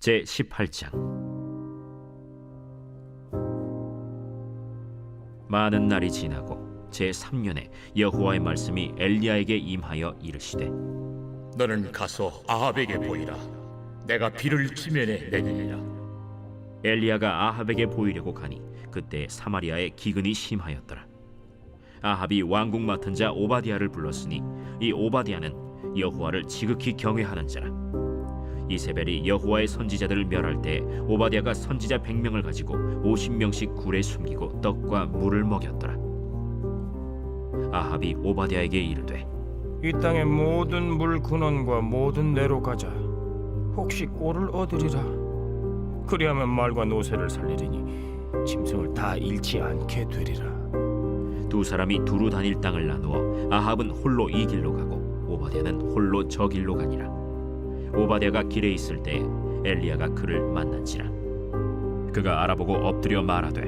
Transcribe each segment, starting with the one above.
제18장. 많은 날이 지나고 제3년에 여호와의 말씀이 엘리야에게 임하여 이르시되, 너는 가서 아합에게 보이라. 내가 비를 지면에 내리리라. 엘리야가 아합에게 보이려고 가니 그때 사마리아에 기근이 심하였더라. 아합이 왕궁 맡은 자 오바댜를 불렀으니 이 오바댜는 여호와를 지극히 경외하는 자라. 이세벨이 여호와의 선지자들을 멸할 때 오바댜가 선지자 100명을 가지고 50명씩 굴에 숨기고 떡과 물을 먹였더라. 아합이 오바댜에게 이르되, 이 땅의 모든 물 근원과 모든 내로 가자. 혹시 꼴을 얻으리라. 그리하면 말과 노새를 살리리니 짐승을 다 잃지 않게 되리라. 두 사람이 두루 다닐 땅을 나누어 아합은 홀로 이 길로 가고 오바댜는 홀로 저 길로 가니라. 오바댜가 길에 있을 때 엘리야가 그를 만난지라. 그가 알아보고 엎드려 말하되,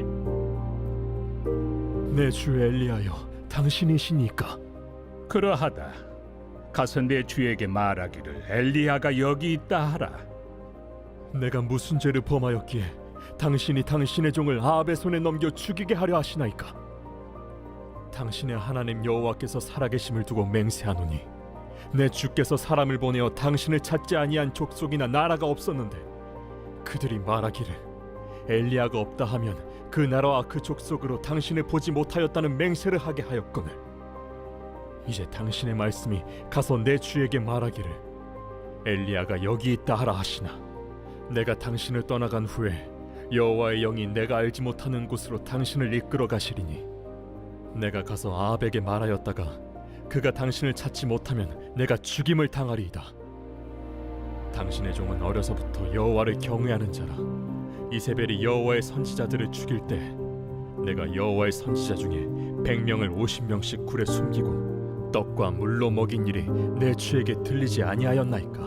내 주 엘리야여, 당신이시니까? 그러하다. 가서 내 주에게 말하기를 엘리야가 여기 있다 하라. 내가 무슨 죄를 범하였기에 당신이 당신의 종을 아합의 손에 넘겨 죽이게 하려 하시나이까? 당신의 하나님 여호와께서 살아계심을 두고 맹세하노니 내 주께서 사람을 보내어 당신을 찾지 아니한 족속이나 나라가 없었는데 그들이 말하기를 엘리야가 없다 하면 그 나라와 그 족속으로 당신을 보지 못하였다는 맹세를 하게 하였거늘 이제 당신의 말씀이 가서 내 주에게 말하기를 엘리야가 여기 있다 하라 하시나 내가 당신을 떠나간 후에 여호와의 영이 내가 알지 못하는 곳으로 당신을 이끌어 가시리니 내가 가서 아합에게 말하였다가 그가 당신을 찾지 못하면 내가 죽임을 당하리이다. 당신의 종은 어려서부터 여호와를 경외하는 자라. 이세벨이 여호와의 선지자들을 죽일 때 내가 여호와의 선지자 중에 100명을 50명씩 굴에 숨기고 떡과 물로 먹인 일이 내 주에게 들리지 아니하였나이까?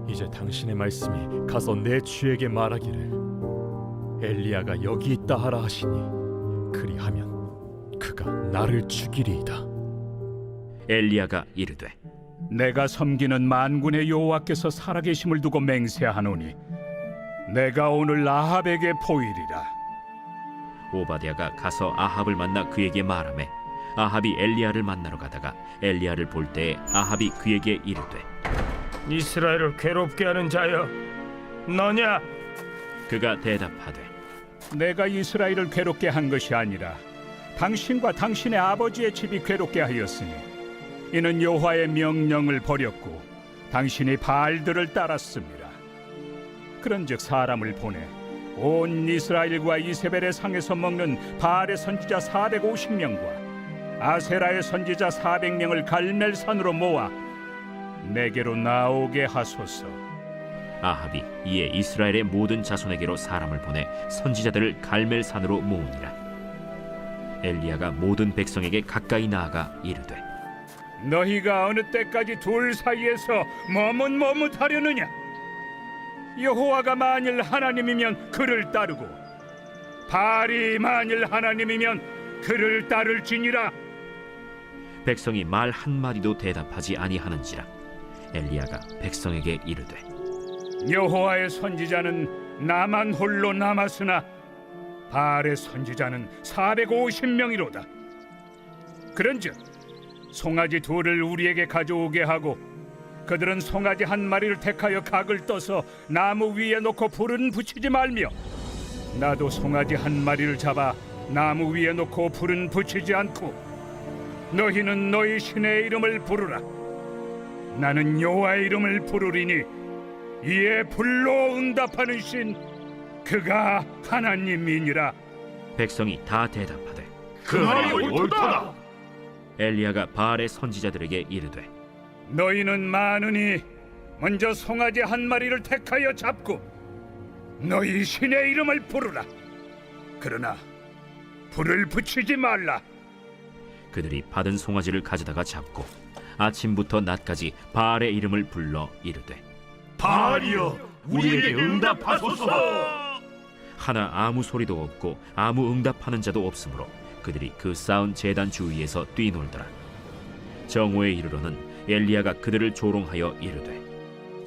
이제 당신의 말씀이 가서 내 주에게 말하기를 엘리야가 여기 있다 하라 하시니 그리하면 그가 나를 죽이리이다. 엘리야가 이르되, 내가 섬기는 만군의 여호와께서 살아계심을 두고 맹세하노니 내가 오늘 아합에게 보이리라. 오바댜가 가서 아합을 만나 그에게 말하매 아합이 엘리야를 만나러 가다가 엘리야를 볼 때에 아합이 그에게 이르되, 이스라엘을 괴롭게 하는 자여, 너냐? 그가 대답하되, 내가 이스라엘을 괴롭게 한 것이 아니라 당신과 당신의 아버지의 집이 괴롭게 하였으니 이는 여호와의 명령을 버렸고 당신이 바알들을 따랐습니다. 그런즉 사람을 보내 온 이스라엘과 이세벨의 상에서 먹는 바알의 선지자 450명과 아세라의 선지자 400명을 갈멜산으로 모아 내게로 나오게 하소서. 아합이 이에 이스라엘의 모든 자손에게로 사람을 보내 선지자들을 갈멜산으로 모으니라. 엘리야가 모든 백성에게 가까이 나아가 이르되, 너희가 어느 때까지 둘 사이에서 머뭇머뭇하려느냐? 여호와가 만일 하나님이면 그를 따르고 바알이 만일 하나님이면 그를 따를지니라. 백성이 말 한마디도 대답하지 아니하는지라. 엘리야가 백성에게 이르되, 여호와의 선지자는 나만 홀로 남았으나 바알의 선지자는 450명이로다. 그런즉 송아지 둘을 우리에게 가져오게 하고 그들은 송아지 한 마리를 택하여 각을 떠서 나무 위에 놓고 불은 붙이지 말며 나도 송아지 한 마리를 잡아 나무 위에 놓고 불은 붙이지 않고 너희는 너희 신의 이름을 부르라. 나는 여호와의 이름을 부르리니 이에 불로 응답하는 신 그가 하나님이니라. 백성이 다 대답하되, 그 말이 옳도다. 엘리야가 바알의 선지자들에게 이르되, 너희는 많으니 먼저 송아지 한 마리를 택하여 잡고 너희 신의 이름을 부르라. 그러나 불을 붙이지 말라. 그들이 받은 송아지를 가져다가 잡고 아침부터 낮까지 바알의 이름을 불러 이르되, 바알이여, 우리에게 응답하소서. 하나 아무 소리도 없고 아무 응답하는 자도 없으므로 그들이 그 쌓은 제단 주위에서 뛰놀더라. 정오에 이르러는 엘리야가 그들을 조롱하여 이르되,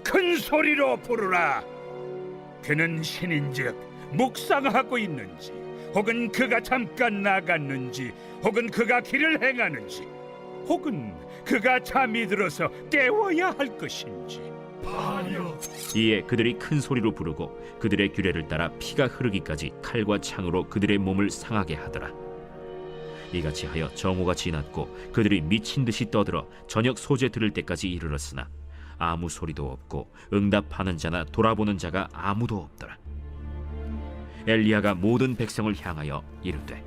큰 소리로 부르라. 그는 신인즉 묵상하고 있는지, 혹은 그가 잠깐 나갔는지, 혹은 그가 길을 행하는지, 혹은 그가 잠이 들어서 깨워야 할 것인지. 이에 그들이 큰 소리로 부르고 그들의 규례를 따라 피가 흐르기까지 칼과 창으로 그들의 몸을 상하게 하더라. 이같이 하여 정오가 지났고 그들이 미친 듯이 떠들어 저녁 소재 들을 때까지 이르렀으나 아무 소리도 없고 응답하는 자나 돌아보는 자가 아무도 없더라. 엘리야가 모든 백성을 향하여 이르되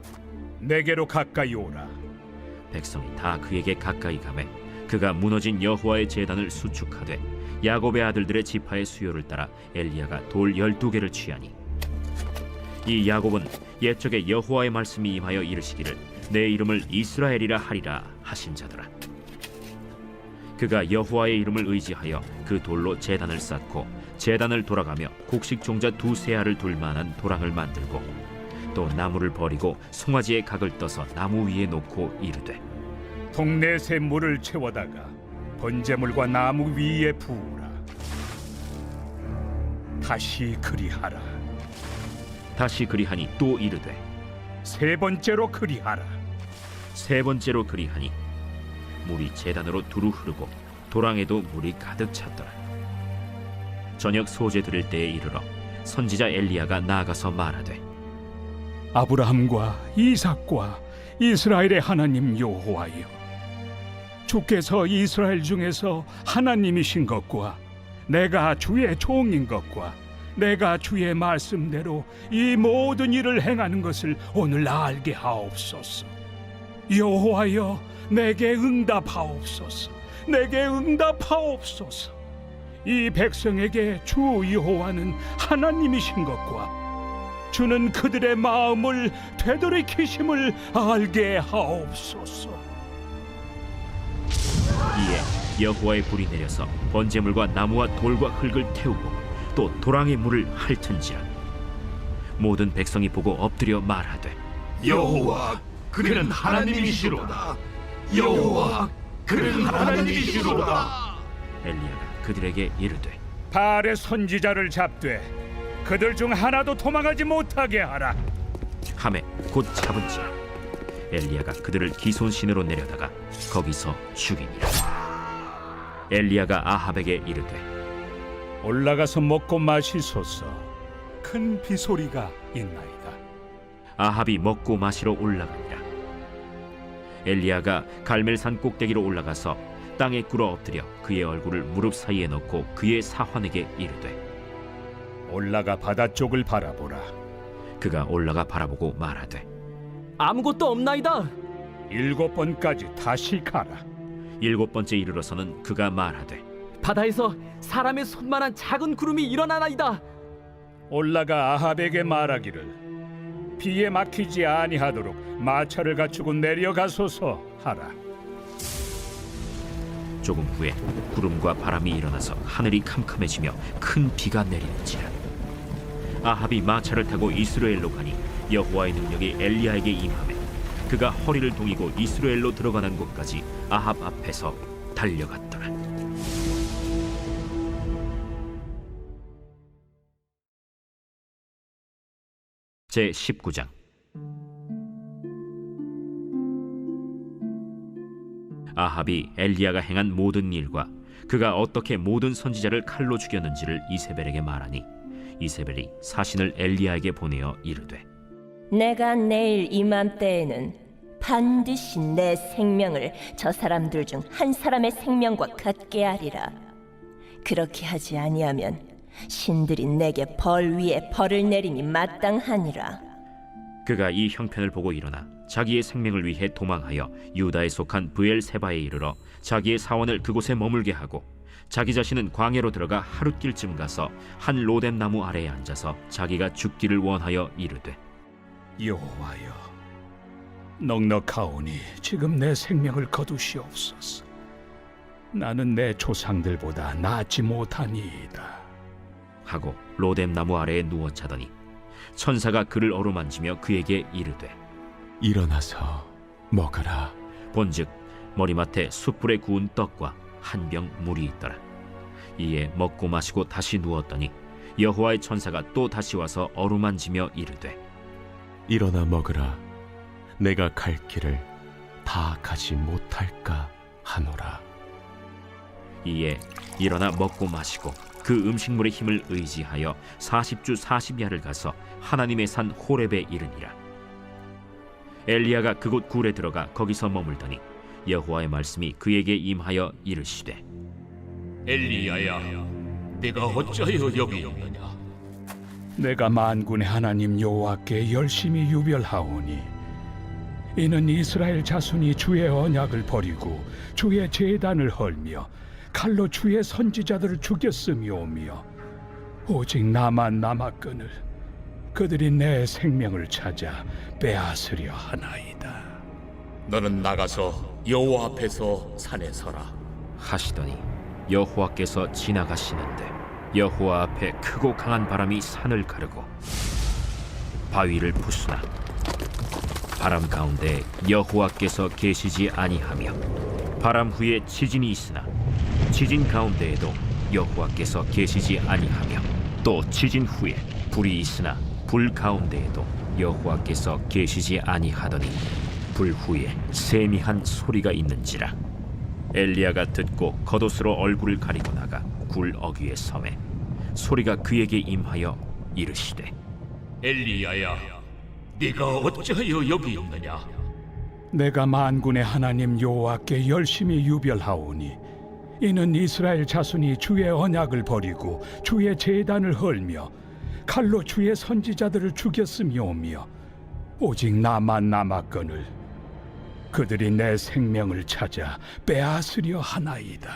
내게로 가까이 오라. 백성이 다 그에게 가까이 가매 그가 무너진 여호와의 제단을 수축하되 야곱의 아들들의 지파의 수요를 따라 엘리야가 돌 12개를 취하니 이 야곱은 옛적에 여호와의 말씀이 임하여 이르시기를 내 이름을 이스라엘이라 하리라 하신 자더라. 그가 여호와의 이름을 의지하여 그 돌로 제단을 쌓고 제단을 돌아가며 곡식 종자 2세알을 둘 만한 도랑을 만들고 또 나무를 버리고 송아지의 각을 떠서 나무 위에 놓고 이르되 동네 새 물을 채워다가 번제물과 나무 위에 부으라. 다시 그리하라. 다시 그리하니 또 이르되 세 번째로 그리하라. 세 번째로 그리하니 물이 제단으로 두루 흐르고 도랑에도 물이 가득 찼더라. 저녁 소재 들을 때에 이르러 선지자 엘리야가 나아가서 말하되 아브라함과 이삭과 이스라엘의 하나님 여호와여, 주께서 이스라엘 중에서 하나님이신 것과 내가 주의 종인 것과 내가 주의 말씀대로 이 모든 일을 행하는 것을 오늘 알게 하옵소서. 여호와여, 내게 응답하옵소서. 내게 응답하옵소서. 이 백성에게 주 여호와는 하나님이신 것과 주는 그들의 마음을 되돌이키심을 알게 하옵소서. 이에 여호와의 불이 내려서 번제물과 나무와 돌과 흙을 태우고 또 도랑의 물을 핥은지라. 모든 백성이 보고 엎드려 말하되 여호와 그는 하나님이시로다. 여호와 그는 하나님이시로다. 엘리야가 그들에게 이르되 바알의 선지자를 잡되 그들 중 하나도 도망하지 못하게 하라. 하매 곧 잡은지라. 엘리야가 그들을 기손신으로 내려다가 거기서 죽이니라. 엘리야가 아합에게 이르되 올라가서 먹고 마시소서. 큰 비소리가 있나이다. 아합이 먹고 마시러 올라가니라. 엘리야가 갈멜산 꼭대기로 올라가서 땅에 꿇어 엎드려 그의 얼굴을 무릎 사이에 넣고 그의 사환에게 이르되 올라가 바다 쪽을 바라보라. 그가 올라가 바라보고 말하되 아무것도 없나이다. 7번까지 다시 가라. 7번째 이르러서는 그가 말하되 바다에서 사람의 손만한 작은 구름이 일어나나이다. 올라가 아합에게 말하기를 비에 막히지 아니하도록 마차를 갖추고 내려가소서 하라. 조금 후에 구름과 바람이 일어나서 하늘이 캄캄해지며 큰 비가 내리는지라. 아합이 마차를 타고 이스라엘로 가니 여호와의 능력이 엘리야에게 임하매 그가 허리를 동이고 이스라엘로 들어가는 곳까지 아합 앞에서 달려갔더라. 제 19장. 아합이 엘리야가 행한 모든 일과 그가 어떻게 모든 선지자를 칼로 죽였는지를 이세벨에게 말하니 이세벨이 사신을 엘리야에게 보내어 이르되 내가 내일 이맘때에는 반드시 내 생명을 저 사람들 중 한 사람의 생명과 같게 하리라. 그렇게 하지 아니하면 신들이 내게 벌 위에 벌을 내리니 마땅하니라. 그가 이 형편을 보고 일어나 자기의 생명을 위해 도망하여 유다에 속한 브엘세바에 이르러 자기의 사원을 그곳에 머물게 하고 자기 자신은 광야로 들어가 하룻길쯤 가서 한 로뎀 나무 아래에 앉아서 자기가 죽기를 원하여 이르되 여호와여, 넉넉하오니 지금 내 생명을 거두시옵소서. 나는 내 조상들보다 낫지 못하니이다. 하고 로뎀 나무 아래에 누워 자더니 천사가 그를 어루만지며 그에게 이르되 일어나서 먹으라. 본즉 머리맡에 숯불에 구운 떡과 한 병 물이 있더라. 이에 먹고 마시고 다시 누웠더니 여호와의 천사가 또 다시 와서 어루만지며 이르되 일어나 먹으라. 내가 갈 길을 다 가지 못할까 하노라. 이에 일어나 먹고 마시고 그 음식물의 힘을 의지하여 40주 40야를 가서 하나님의 산 호렙에 이르니라. 엘리야가 그곳 굴에 들어가 거기서 머물더니 여호와의 말씀이 그에게 임하여 이르시되 엘리야야, 네가 어찌하여 여기 있느냐? 내가 만군의 하나님 여호와께 열심히 유별하오니 이는 이스라엘 자손이 주의 언약을 버리고 주의 제단을 헐며 칼로 주의 선지자들을 죽였음이오며 오직 나만 남았거늘 그들이 내 생명을 찾아 빼앗으려 하나이다. 너는 나가서 여호와 앞에서 산에 서라. 하시더니 여호와께서 지나가시는데 여호와 앞에 크고 강한 바람이 산을 가르고 바위를 부수나 바람 가운데 여호와께서 계시지 아니하며 바람 후에 지진이 있으나 지진 가운데에도 여호와께서 계시지 아니하며 또 지진 후에 불이 있으나 불 가운데에도 여호와께서 계시지 아니하더니 불 후에 세미한 소리가 있는지라. 엘리야가 듣고 겉옷으로 얼굴을 가리고 나가 굴 어귀에 섬에 소리가 그에게 임하여 이르시되 엘리야야, 네가 어찌하여 여기 있느냐? 내가 만군의 하나님 여호와께 열심히 유별하오니 이는 이스라엘 자손이 주의 언약을 버리고 주의 제단을 헐며 칼로 주의 선지자들을 죽였음이오며 오직 나만 남았거늘 그들이 내 생명을 찾아 빼앗으려 하나이다.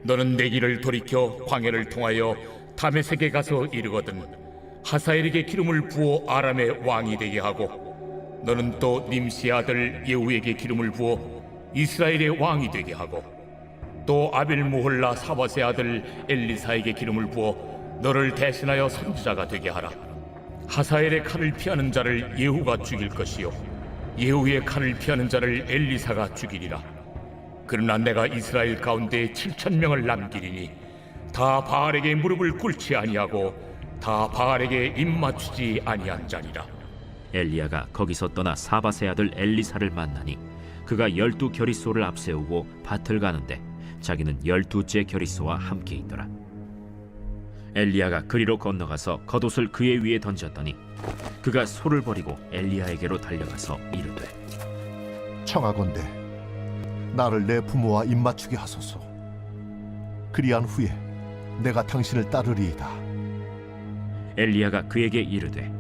너는 내 길을 돌이켜 광야를 통하여 다메섹에 가서 이르거든 하사엘에게 기름을 부어 아람의 왕이 되게 하고 너는 또 님시의 아들 예후에게 기름을 부어 이스라엘의 왕이 되게 하고 또 아벨무홀라 사밧의 아들 엘리사에게 기름을 부어 너를 대신하여 선지자가 되게 하라. 하사엘의 칼을 피하는 자를 예후가 죽일 것이요 예후의 칼을 피하는 자를 엘리사가 죽이리라. 그러나 내가 이스라엘 가운데 7,000명을 남기리니 다 바알에게 무릎을 꿇지 아니하고 다 바알에게 입맞추지 아니한 자니라. 엘리야가 거기서 떠나 사밧의 아들 엘리사를 만나니 그가 12겨리소를 앞세우고 밭을 가는데 자기는 12째 겨리소와 함께 있더라. 엘리야가 그리로 건너가서 겉옷을 그의 위에 던졌더니 그가 소를 버리고 엘리야에게로 달려가서 이르되 청하건대 나를 내 부모와 입맞추게 하소서. 그리한 후에 내가 당신을 따르리이다. 엘리야가 그에게 이르되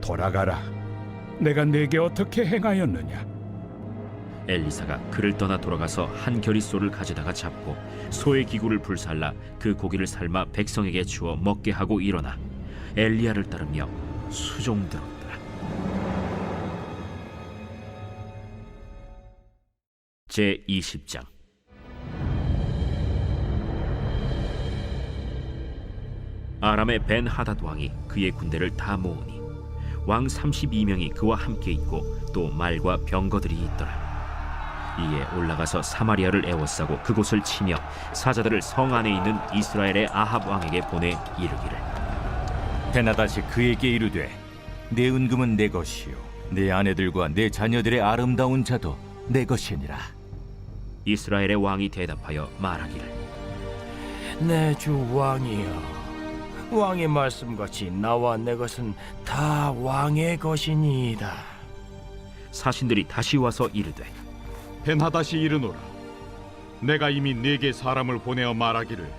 돌아가라. 내가 네게 어떻게 행하였느냐? 엘리사가 그를 떠나 돌아가서 한 겨리소를 가져다가 잡고 소의 기구를 불살라 그 고기를 삶아 백성에게 주어 먹게 하고 일어나 엘리야를 따르며 수종들었더라. 제 20장. 아람의 벤 하닷 왕이 그의 군대를 다 모으니 왕 32명이 그와 함께 있고 또 말과 병거들이 있더라. 이에 올라가서 사마리아를 에워싸고 그곳을 치며 사자들을 성 안에 있는 이스라엘의 아합 왕에게 보내 이르기를 베나다시 그에게 이르되 내 은금은 내 것이요 내 아내들과 내 자녀들의 아름다운 자도 내 것이니라. 이스라엘의 왕이 대답하여 말하기를 내 주 왕이여, 왕의 말씀같이 나와 내 것은 다 왕의 것이니이다. 사신들이 다시 와서 이르되 벤하닷이 이르노라. 내가 이미 네게 사람을 보내어 말하기를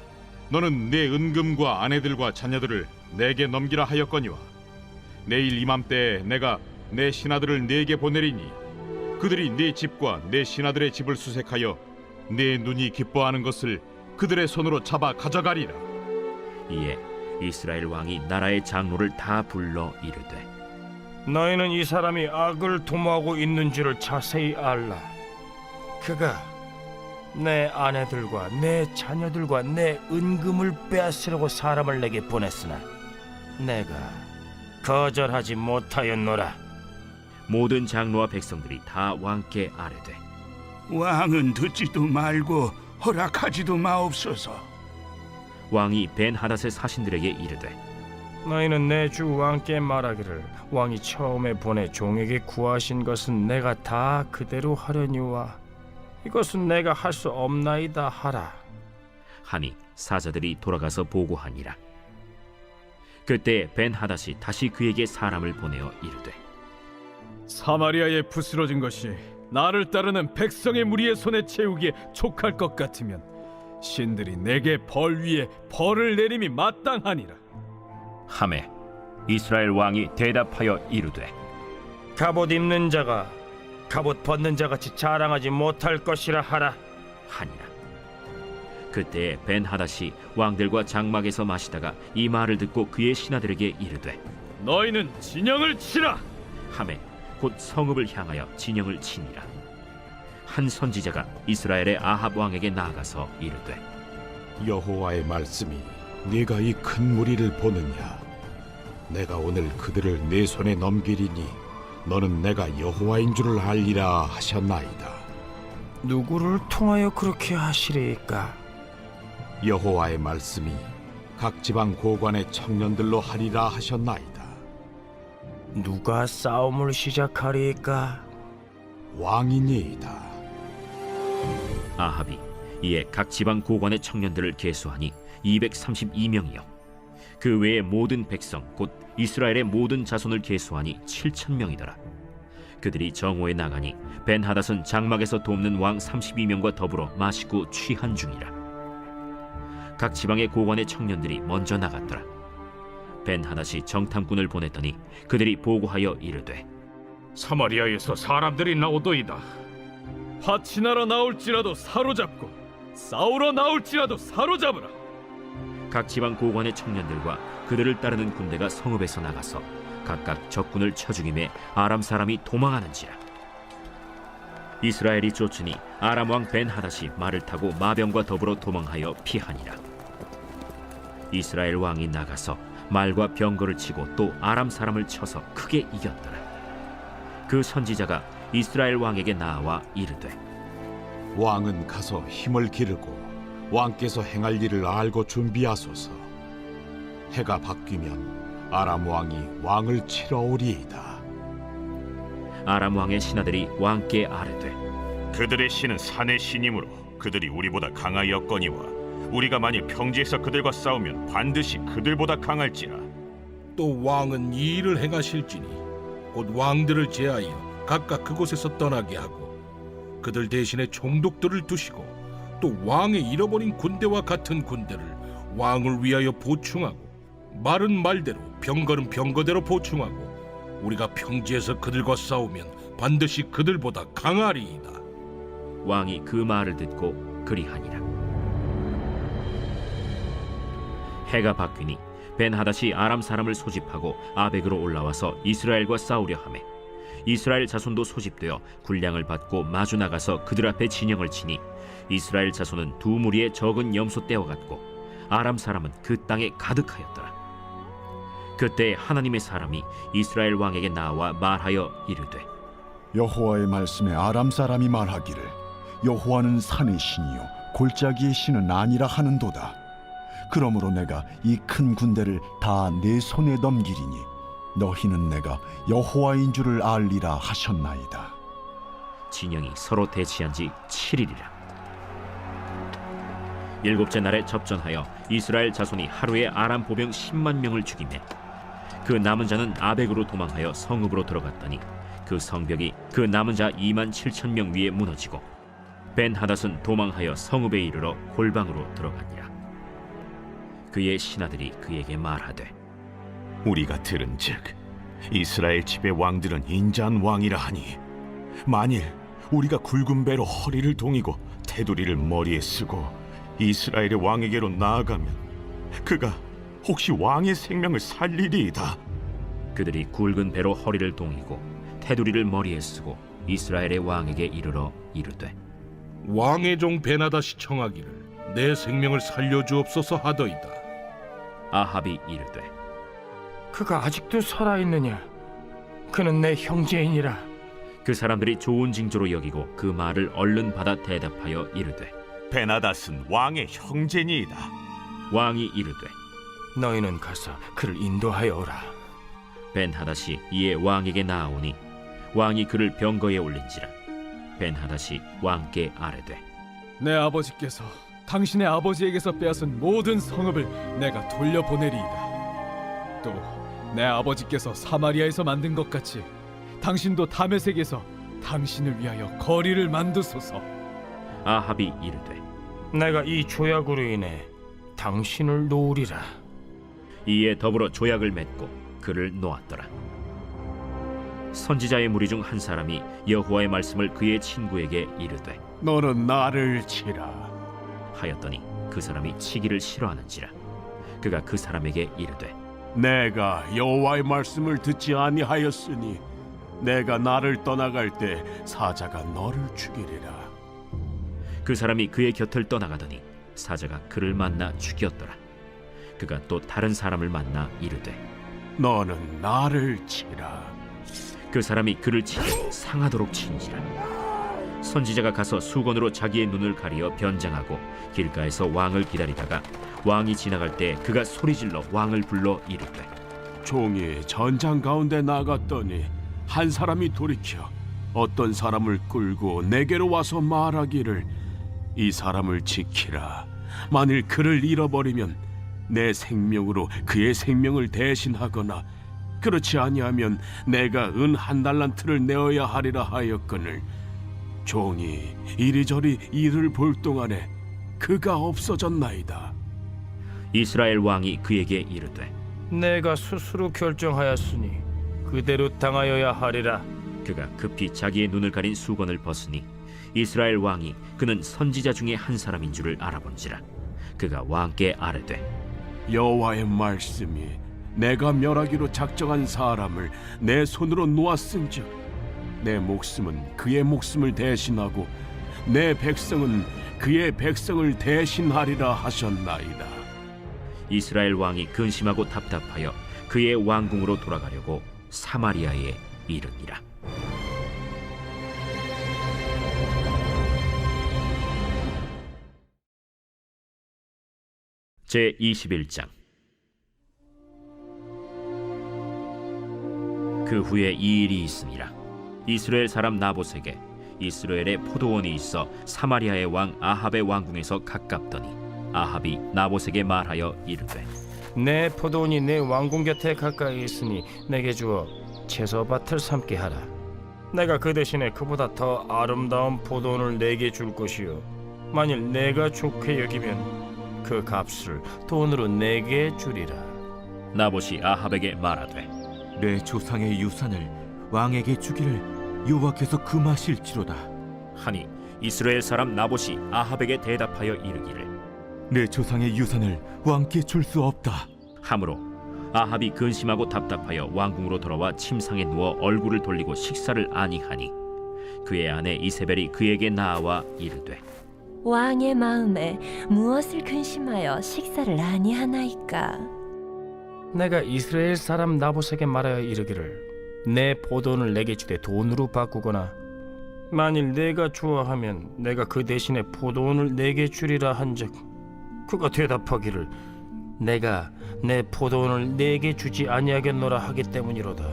너는 내 은금과 아내들과 자녀들을 내게 넘기라 하였거니와 내일 이맘때에 내가 내 신하들을 네게 보내리니 그들이 네 집과 내 신하들의 집을 수색하여 네 눈이 기뻐하는 것을 그들의 손으로 잡아 가져가리라. 이에 이스라엘 왕이 나라의 장로를 다 불러 이르되 너희는 이 사람이 악을 도모하고 있는 줄을 자세히 알라. 그가 내 아내들과 내 자녀들과 내 은금을 빼앗으려고 사람을 내게 보냈으나 내가 거절하지 못하였노라. 모든 장로와 백성들이 다 왕께 아뢰되 왕은 듣지도 말고 허락하지도 마옵소서. 왕이 벤하닷의 사신들에게 이르되 너희는 내 주 왕께 말하기를 왕이 처음에 보내 종에게 구하신 것은 내가 다 그대로 하려니와 이것은 내가 할 수 없나이다 하라. 하니 사자들이 돌아가서 보고하니라. 그때 벤하닷이 다시 그에게 사람을 보내어 이르되 사마리아에 부스러진 것이 나를 따르는 백성의 무리의 손에 채우기에 족할 것 같으면 신들이 내게 벌 위에 벌을 내림이 마땅하니라. 하매 이스라엘 왕이 대답하여 이르되 갑옷 입는 자가 갑옷 벗는 자같이 자랑하지 못할 것이라 하라 하니라. 그때 벤하닷이 왕들과 장막에서 마시다가 이 말을 듣고 그의 신하들에게 이르되 너희는 진영을 치라. 하매 곧 성읍을 향하여 진영을 치니라. 한 선지자가 이스라엘의 아합 왕에게 나아가서 이르되 여호와의 말씀이 네가 이 큰 무리를 보느냐? 내가 오늘 그들을 내 손에 넘기리니 너는 내가 여호와인 줄을 알리라 하셨나이다. 누구를 통하여 그렇게 하시리까? 여호와의 말씀이 각 지방 고관의 청년들로 하리라 하셨나이다. 누가 싸움을 시작하리까? 왕이니이다. 아합이 이에 각 지방 고관의 청년들을 계수하니 232명이요 그 외의 모든 백성 곧 이스라엘의 모든 자손을 계수하니 7,000명이더라. 그들이 정오에 나가니 벤하닷은 장막에서 돕는 왕 32명과 더불어 마시고 취한 중이라. 각 지방의 고관의 청년들이 먼저 나갔더라. 벤하닷이 정탐꾼을 보냈더니 그들이 보고하여 이르되 사마리아에서 사람들이 나오도이다. 파치나러 나올지라도 사로잡고 싸우러 나올지라도 사로잡으라. 각 지방 고관의 청년들과 그들을 따르는 군대가 성읍에서 나가서 각각 적군을 쳐 죽임에 아람 사람이 도망하는지라. 이스라엘이 쫓으니 아람 왕 벤하닷이 말을 타고 마병과 더불어 도망하여 피하니라. 이스라엘 왕이 나가서 말과 병거를 치고 또 아람 사람을 쳐서 크게 이겼더라. 그 선지자가 이스라엘 왕에게 나와 이르되 왕은 가서 힘을 기르고 왕께서 행할 일을 알고 준비하소서. 해가 바뀌면 아람 왕이 왕을 치러 오리이다. 아람 왕의 신하들이 왕께 아뢰되 그들의 신은 산의 신이므로 그들이 우리보다 강하였거니와 우리가 만일 평지에서 그들과 싸우면 반드시 그들보다 강할지라. 또 왕은 이 일을 행하실지니 곧 왕들을 제하여 각각 그곳에서 떠나게 하고 그들 대신에 총독들을 두시고 또 왕의 잃어버린 군대와 같은 군대를 왕을 위하여 보충하고 말은 말대로 병거는 병거대로 보충하고 우리가 평지에서 그들과 싸우면 반드시 그들보다 강하리이다. 왕이 그 말을 듣고 그리하니라. 해가 바뀌니 벤하닷이 아람 사람을 소집하고 아벡으로 올라와서 이스라엘과 싸우려 하매 이스라엘 자손도 소집되어 군량을 받고 마주 나가서 그들 앞에 진영을 치니 이스라엘 자손은 두 무리의 적은 염소 떼와 같고 아람 사람은 그 땅에 가득하였더라. 그때 하나님의 사람이 이스라엘 왕에게 나와 말하여 이르되 여호와의 말씀에 아람 사람이 말하기를 여호와는 산의 신이요 골짜기의 신은 아니라 하는도다. 그러므로 내가 이 큰 군대를 다 내 손에 넘기리니 너희는 내가 여호와인 줄을 알리라 하셨나이다. 진영이 서로 대치한 지 7일이라. 일곱째 날에 접전하여 이스라엘 자손이 하루에 아람 보병 10만 명을 죽이매 그 남은 자는 아벡으로 도망하여 성읍으로 들어갔더니 그 성벽이 그 남은 자 2만 7천 명 위에 무너지고 벤하닷은 도망하여 성읍에 이르러 골방으로 들어가니라. 그의 신하들이 그에게 말하되 우리가 들은즉 이스라엘 집의 왕들은 인자한 왕이라 하니 만일 우리가 굵은 배로 허리를 동이고 테두리를 머리에 쓰고 이스라엘의 왕에게로 나아가면 그가 혹시 왕의 생명을 살리리이다. 그들이 굵은 배로 허리를 동이고 테두리를 머리에 쓰고 이스라엘의 왕에게 이르러 이르되 왕의 종 베나닷이 청하기를 내 생명을 살려주옵소서 하더이다. 아합이 이르되 그가 아직도 살아있느냐? 그는 내 형제이니라. 그 사람들이 좋은 징조로 여기고 그 말을 얼른 받아 대답하여 이르되 베나닷은 왕의 형제니이다. 왕이 이르되 너희는 가서 그를 인도하여 오라. 벤하닷이 이에 왕에게 나아오니 왕이 그를 병거에 올린지라. 벤하닷이 왕께 아뢰되 내 아버지께서 당신의 아버지에게서 빼앗은 모든 성읍을 내가 돌려보내리이다. 또 내 아버지께서 사마리아에서 만든 것 같이 당신도 다메섹에서 당신을 위하여 거리를 만드소서. 아합이 이르되 내가 이 조약으로 인해 당신을 놓으리라. 이에 더불어 조약을 맺고 그를 놓았더라. 선지자의 무리 중 한 사람이 여호와의 말씀을 그의 친구에게 이르되 너는 나를 치라 하였더니 그 사람이 치기를 싫어하는지라. 그가 그 사람에게 이르되 내가 여호와의 말씀을 듣지 아니하였으니 내가 나를 떠나갈 때 사자가 너를 죽이리라. 그 사람이 그의 곁을 떠나가더니 사자가 그를 만나 죽였더라. 그가 또 다른 사람을 만나 이르되 너는 나를 치라. 그 사람이 그를 치되 상하도록 친지라. 선지자가 가서 수건으로 자기의 눈을 가리어 변장하고 길가에서 왕을 기다리다가 왕이 지나갈 때 그가 소리질러 왕을 불러 이르되 종이 전장 가운데 나갔더니 한 사람이 돌이켜 어떤 사람을 끌고 내게로 와서 말하기를 이 사람을 지키라. 만일 그를 잃어버리면 내 생명으로 그의 생명을 대신하거나 그렇지 아니하면 내가 은 1달란트를 내어야 하리라 하였거늘 종이 이리저리 이를 볼 동안에 그가 없어졌나이다. 이스라엘 왕이 그에게 이르되 내가 스스로 결정하였으니 그대로 당하여야 하리라. 그가 급히 자기의 눈을 가린 수건을 벗으니 이스라엘 왕이 그는 선지자 중에 한 사람인 줄을 알아본지라. 그가 왕께 아뢰되 여호와의 말씀이 내가 멸하기로 작정한 사람을 내 손으로 놓았은즉 내 목숨은 그의 목숨을 대신하고 내 백성은 그의 백성을 대신하리라 하셨나이다. 이스라엘 왕이 근심하고 답답하여 그의 왕궁으로 돌아가려고 사마리아에 이르니라. 제 21장. 그 후에 이 일이 있으니라. 이스라엘 사람 나봇에게 이스라엘에 포도원이 있어 사마리아의 왕 아합의 왕궁에서 가깝더니 아합이 나봇에게 말하여 이르되 내 포도원이 내 왕궁 곁에 가까이 있으니 내게 주어 채소밭을 삼게 하라. 내가 그 대신에 그보다 더 아름다운 포도원을 내게 줄 것이요 만일 내가 좋게 여기면 그 값을 돈으로 내게 주리라. 나봇이 아합에게 말하되 내 조상의 유산을 왕에게 주기를 여호와께서 금하실지로다 하니 이스라엘 사람 나봇이 아합에게 대답하여 이르기를 내 조상의 유산을 왕께 줄 수 없다 하므로 아합이 근심하고 답답하여 왕궁으로 돌아와 침상에 누워 얼굴을 돌리고 식사를 아니하니 그의 아내 이세벨이 그에게 나아와 이르되 왕의 마음에 무엇을 근심하여 식사를 아니하나이까? 내가 이스라엘 사람 나봇에게 말하여 이르기를 내 포도원을 내게 주되 돈으로 바꾸거나 만일 내가 좋아하면 내가 그 대신에 포도원을 내게 주리라 한즉 그가 대답하기를 내가 내 포도원을 내게 주지 아니하겠노라 하기 때문이로다.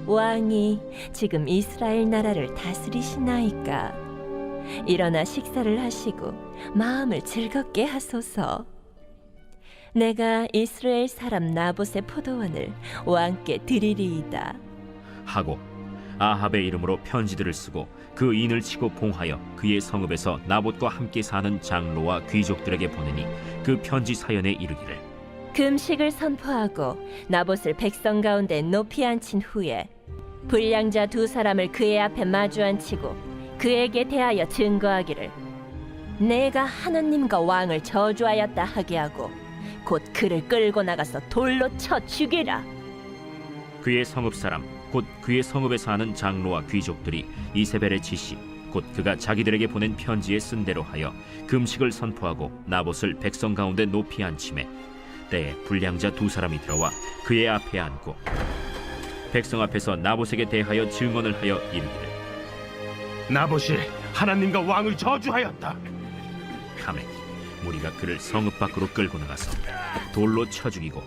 왕이 지금 이스라엘 나라를 다스리시나이까? 일어나 식사를 하시고 마음을 즐겁게 하소서. 내가 이스라엘 사람 나봇의 포도원을 왕께 드리리이다 하고 아합의 이름으로 편지들을 쓰고 그 인을 치고 봉하여 그의 성읍에서 나봇과 함께 사는 장로와 귀족들에게 보내니 그 편지 사연에 이르기를 금식을 선포하고 나봇을 백성 가운데 높이 앉힌 후에 불량자 2사람을 그의 앞에 마주 앉히고 그에게 대하여 증거하기를 내가 하느님과 왕을 저주하였다 하게 하고 곧 그를 끌고 나가서 돌로 쳐 죽이라. 그의 성읍 사람 곧 그의 성읍에 사는 장로와 귀족들이 이세벨의 지시 곧 그가 자기들에게 보낸 편지에 쓴 대로 하여 금식을 선포하고 나봇을 백성 가운데 높이 앉히매 때에 불량자 2사람이 들어와 그의 앞에 앉고 백성 앞에서 나봇에게 대하여 증언을 하여 이르기를 나봇이 하나님과 왕을 저주하였다 하매 무리가 그를 성읍 밖으로 끌고 나가서 돌로 쳐 죽이고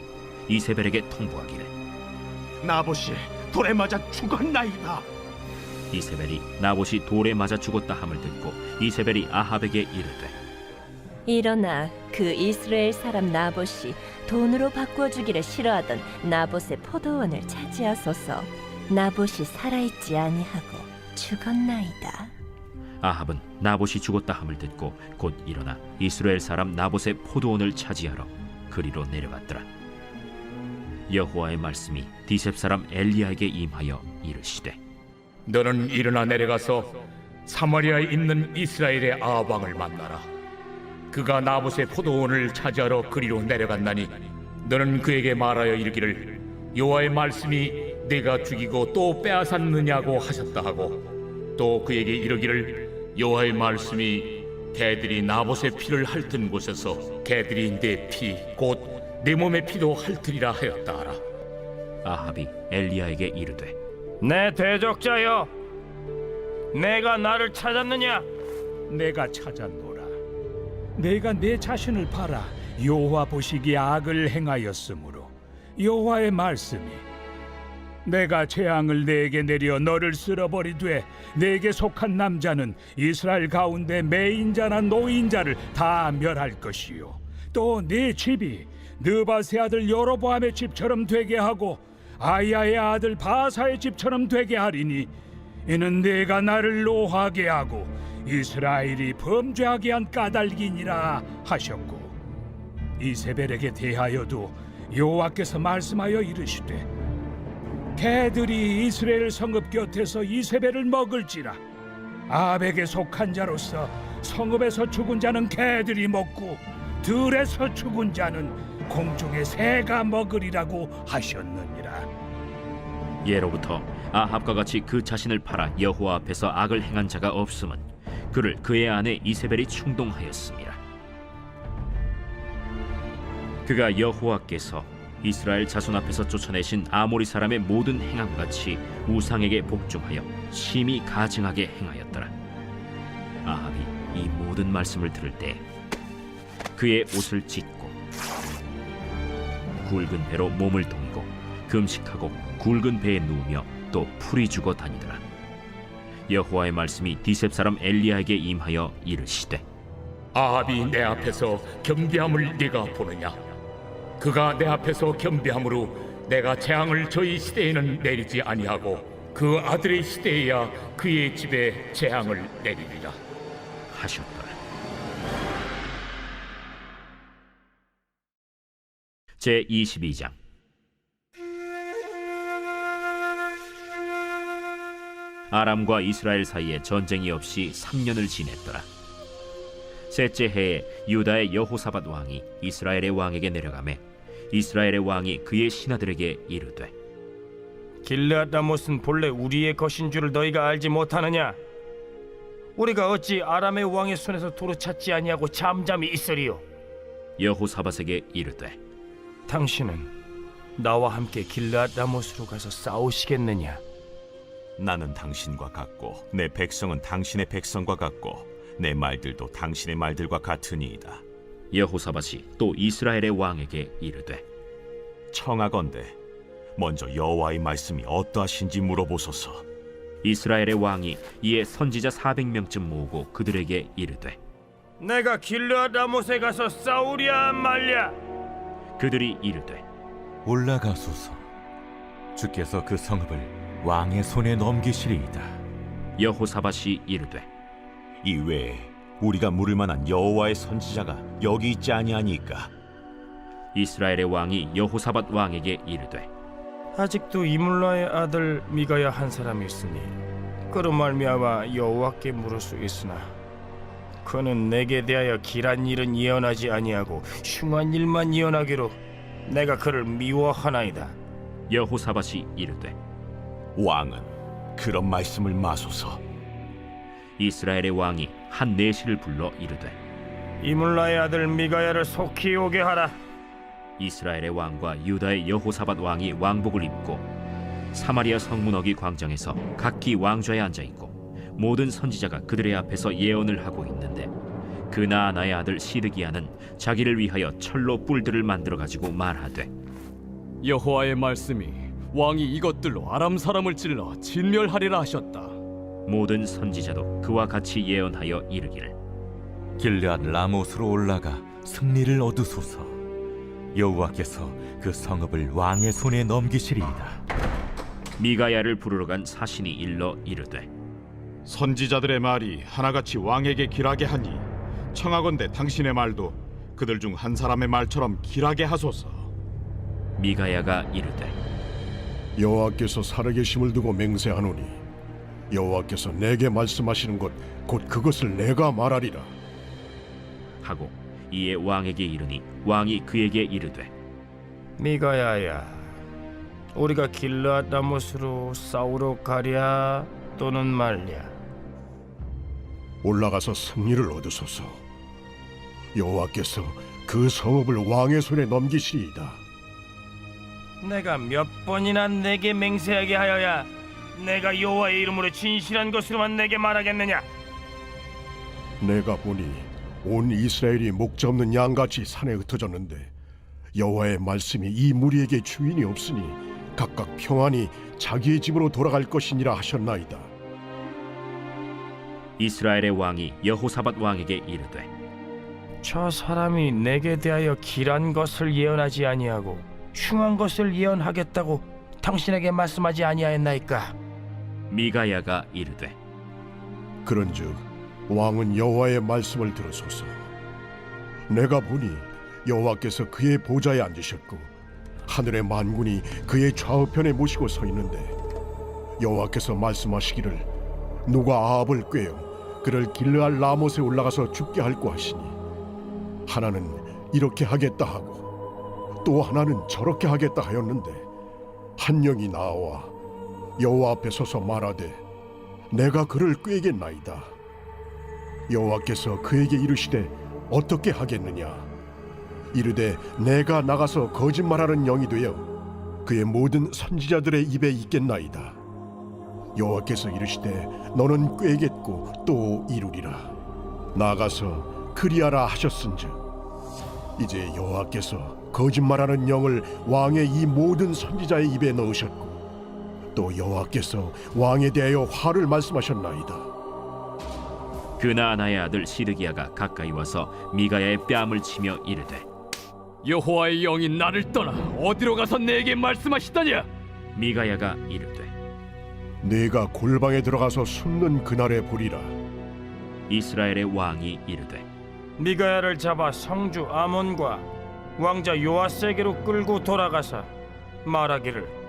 이세벨에게 통보하기를 나봇이 돌에 맞아 죽었나이다. 이세벨이 나봇이 돌에 맞아 죽었다 함을 듣고 이세벨이 아합에게 이르되 일어나 그 이스라엘 사람 나봇이 돈으로 바꿔주기를 싫어하던 나봇의 포도원을 차지하소서. 나봇이 살아있지 아니하고 죽었나이다. 아합은 나봇이 죽었다 함을 듣고 곧 일어나 이스라엘 사람 나봇의 포도원을 차지하러 그리로 내려갔더라. 여호와의 말씀이 디셉 사람 엘리야에게 임하여 이르시되 너는 일어나 내려가서 사마리아에 있는 이스라엘의 아합 왕을 만나라. 그가 나봇의 포도원을 차지하러 그리로 내려갔나니 너는 그에게 말하여 이르기를 여호와의 말씀이 내가 죽이고 또 빼앗았느냐고 하셨다 하고 또 그에게 이르기를 여호와의 말씀이 개들이 나봇의 피를 핥은 곳에서 개들이 내 피 곧 내 몸의 피도 핥으리라 하였다 하라. 아합이 엘리야에게 이르되 내 대적자여, 내가 나를 찾았느냐? 내가 찾았노라. 내가 내 자신을 팔아 여호와 보시기에 악을 행하였으므로 여호와의 말씀이 내가 재앙을 내게 내려 너를 쓸어버리되 내게 속한 남자는 이스라엘 가운데 매인자나 노인자를 다 멸할 것이요 또 네 집이 느바세 아들 여로보암의 집처럼 되게 하고 아야의 아들 바사의 집처럼 되게 하리니 이는 내가 나를 노하게 하고 이스라엘이 범죄하게 한 까닭이니라 하셨고 이세벨에게 대하여도 여호와께서 말씀하여 이르시되 개들이 이스라엘 성읍 곁에서 이세벨을 먹을지라. 아합에게 속한 자로서 성읍에서 죽은 자는 개들이 먹고 들에서 죽은 자는 공중의 새가 먹으리라고 하셨느니라. 예로부터 아합과 같이 그 자신을 팔아 여호와 앞에서 악을 행한 자가 없음은 그를 그의 아내 이세벨이 충동하였습니다. 그가 여호와께서 이스라엘 자손 앞에서 쫓아내신 아모리 사람의 모든 행함같이 우상에게 복종하여 심히 가증하게 행하였더라. 아합이 이 모든 말씀을 들을 때 그의 옷을 찢고 굵은 배로 몸을 동이고 금식하고 굵은 배에 누우며 또 풀이 죽어 다니더라. 여호와의 말씀이 디셉 사람 엘리야에게 임하여 이르시되 아합이 내 앞에서 겸비함을 네가 보느냐? 그가 내 앞에서 겸비함으로 내가 재앙을 저희 시대에는 내리지 아니하고 그 아들의 시대에야 그의 집에 재앙을 내리리라 하셨더라. 제 22장. 아람과 이스라엘 사이에 전쟁이 없이 3년을 지냈더라. 셋째 해에 유다의 여호사밧 왕이 이스라엘의 왕에게 내려가매 이스라엘의 왕이 그의 신하들에게 이르되 길르앗 라못은 본래 우리의 것인 줄을 너희가 알지 못하느냐? 우리가 어찌 아람의 왕의 손에서 도로 찾지 아니하고 잠잠히 있으리요? 여호사밧에게 이르되 당신은 나와 함께 길르앗 라못으로 가서 싸우시겠느냐? 나는 당신과 같고 내 백성은 당신의 백성과 같고 내 말들도 당신의 말들과 같으니이다. 여호사밧이 또 이스라엘의 왕에게 이르되 청하건대 먼저 여호와의 말씀이 어떠하신지 물어보소서. 이스라엘의 왕이 이에 선지자 400명쯤 모으고 그들에게 이르되 내가 길르앗 라못에 가서 싸우랴 말랴? 그들이 이르되 올라가소서. 주께서 그 성읍을 왕의 손에 넘기시리이다. 여호사밧이 이르되 이 외에 우리가 물을 만한 여호와의 선지자가 여기 있지 아니하니까? 이스라엘의 왕이 여호사밧 왕에게 이르되 아직도 이물라의 아들 미가야 한 사람이 있으니 그로 말미암아 여호와께 물을 수 있으나 그는 내게 대하여 길한 일은 예언하지 아니하고 흉한 일만 예언하기로 내가 그를 미워하나이다. 여호사밧이 이르되 왕은 그런 말씀을 마소서. 이스라엘의 왕이 한 내시를 불러 이르되 이물라의 아들 미가야를 속히 오게 하라. 이스라엘의 왕과 유다의 여호사밧 왕이 왕복을 입고 사마리아 성문 어기 광장에서 각기 왕좌에 앉아 있고 모든 선지자가 그들의 앞에서 예언을 하고 있는데 그나아나의 아들 시드기야는 자기를 위하여 철로 뿔들을 만들어 가지고 말하되 여호와의 말씀이 왕이 이것들로 아람 사람을 찔러 진멸하리라 하셨다. 모든 선지자도 그와 같이 예언하여 이르기를 길르앗 라못으로 올라가 승리를 얻으소서. 여호와께서 그 성읍을 왕의 손에 넘기시리이다. 미가야를 부르러 간 사신이 일러 이르되 선지자들의 말이 하나같이 왕에게 길하게 하니 청하건대 당신의 말도 그들 중 한 사람의 말처럼 길하게 하소서. 미가야가 이르되 여호와께서 살아계심을 두고 맹세하노니 여호와께서 내게 말씀하시는 것 곧 그것을 내가 말하리라 하고 이에 왕에게 이르니 왕이 그에게 이르되 미가야야, 우리가 길르앗 라못으로 싸우러 가랴 또는 말랴? 올라가서 승리를 얻으소서. 여호와께서 그 성읍을 왕의 손에 넘기시리이다. 내가 몇 번이나 내게 맹세하게 하여야 내가 여호와의 이름으로 진실한 것으로만 내게 말하겠느냐? 내가 보니 온 이스라엘이 목자 없는 양같이 산에 흩어졌는데 여호와의 말씀이 이 무리에게 주인이 없으니 각각 평안히 자기의 집으로 돌아갈 것이니라 하셨나이다. 이스라엘의 왕이 여호사밧 왕에게 이르되 저 사람이 내게 대하여 길한 것을 예언하지 아니하고 흉한 것을 예언하겠다고 당신에게 말씀하지 아니하였나이까? 미가야가 이르되 그런즉 왕은 여호와의 말씀을 들으소서. 내가 보니 여호와께서 그의 보좌에 앉으셨고 하늘의 만군이 그의 좌우편에 모시고 서 있는데 여호와께서 말씀하시기를 누가 아합을 꾀어 그를 길르앗 라못에 올라가서 죽게 할고 하시니 하나는 이렇게 하겠다 하고 또 하나는 저렇게 하겠다 하였는데 한 영이 나와 여호와 앞에 서서 말하되 내가 그를 꾀겠나이다. 여호와께서 그에게 이르시되 어떻게 하겠느냐? 이르되 내가 나가서 거짓말하는 영이 되어 그의 모든 선지자들의 입에 있겠나이다. 여호와께서 이르시되 너는 꾀겠고 또 이루리라. 나가서 그리하라 하셨은즉 이제 여호와께서 거짓말하는 영을 왕의 이 모든 선지자의 입에 넣으셨고 또 여호와께서 왕에 대하여 화를 말씀하셨나이다. 그나아나의 아들 시드기야가 가까이 와서 미가야의 뺨을 치며 이르되 여호와의 영이 나를 떠나 어디로 가서 내게 말씀하시더냐? 미가야가 이르되 네가 골방에 들어가서 숨는 그날에 보리라. 이스라엘의 왕이 이르되 미가야를 잡아 성주 아몬과 왕자 요아스에게로 끌고 돌아가서 말하기를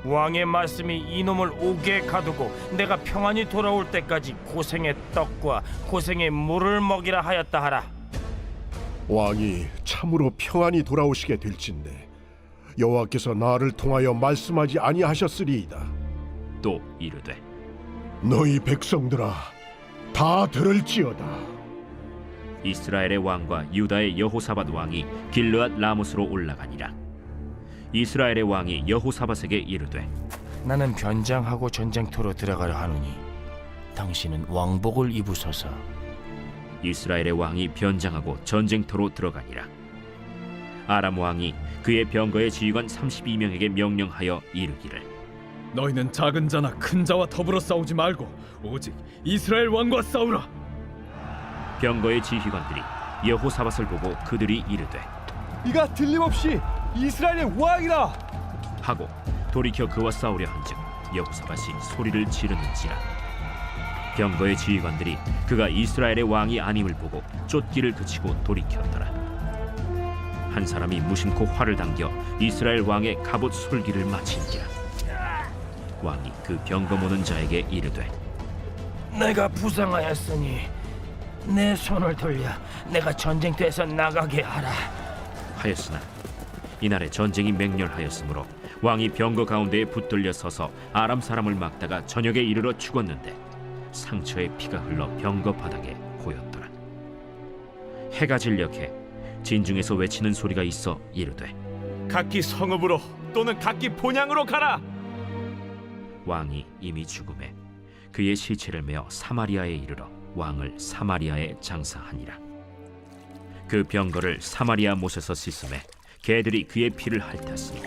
왕의 말씀이 이놈을 옥에 가두고 내가 평안히 돌아올 때까지 고생의 떡과 고생의 물을 먹이라 하였다 하라. 왕이 참으로 평안히 돌아오시게 될진데 여호와께서 나를 통하여 말씀하지 아니하셨으리이다. 또 이르되 너희 백성들아 다 들을지어다. 이스라엘의 왕과 유다의 여호사밧 왕이 길르앗 라못으로 올라가니라. 이스라엘의 왕이 여호사밧에게 이르되 나는 변장하고 전쟁터로 들어가려 하노니 당신은 왕복을 입으소서. 이스라엘의 왕이 변장하고 전쟁터로 들어가니라. 아람 왕이 그의 병거의 지휘관 32명에게 명령하여 이르기를 너희는 작은 자나 큰 자와 더불어 싸우지 말고 오직 이스라엘 왕과 싸우라. 병거의 지휘관들이 여호사밧을 보고 그들이 이르되 이가 틀림없이 이스라엘의 왕이라 하고 돌이켜 그와 싸우려 한즉 여호사밧이 소리를 지르는지라. 병거의 지휘관들이 그가 이스라엘의 왕이 아님을 보고 쫓기를 그치고 돌이켰더라. 한 사람이 무심코 활을 당겨 이스라엘 왕의 갑옷 솔기를 마친지라. 왕이 그 병거 모는 자에게 이르되 내가 부상하였으니 내 손을 돌려 내가 전쟁터에서 나가게 하라 하였으나 이날에 전쟁이 맹렬하였으므로 왕이 병거 가운데에 붙들려 서서 아람 사람을 막다가 저녁에 이르러 죽었는데 상처에 피가 흘러 병거 바닥에 고였더라. 해가 진력해 진중에서 외치는 소리가 있어 이르되 각기 성읍으로 또는 각기 본향으로 가라. 왕이 이미 죽음에 그의 시체를 메어 사마리아에 이르러 왕을 사마리아에 장사하니라. 그 병거를 사마리아 못에서 씻음에 개들이 그의 피를 핥았으니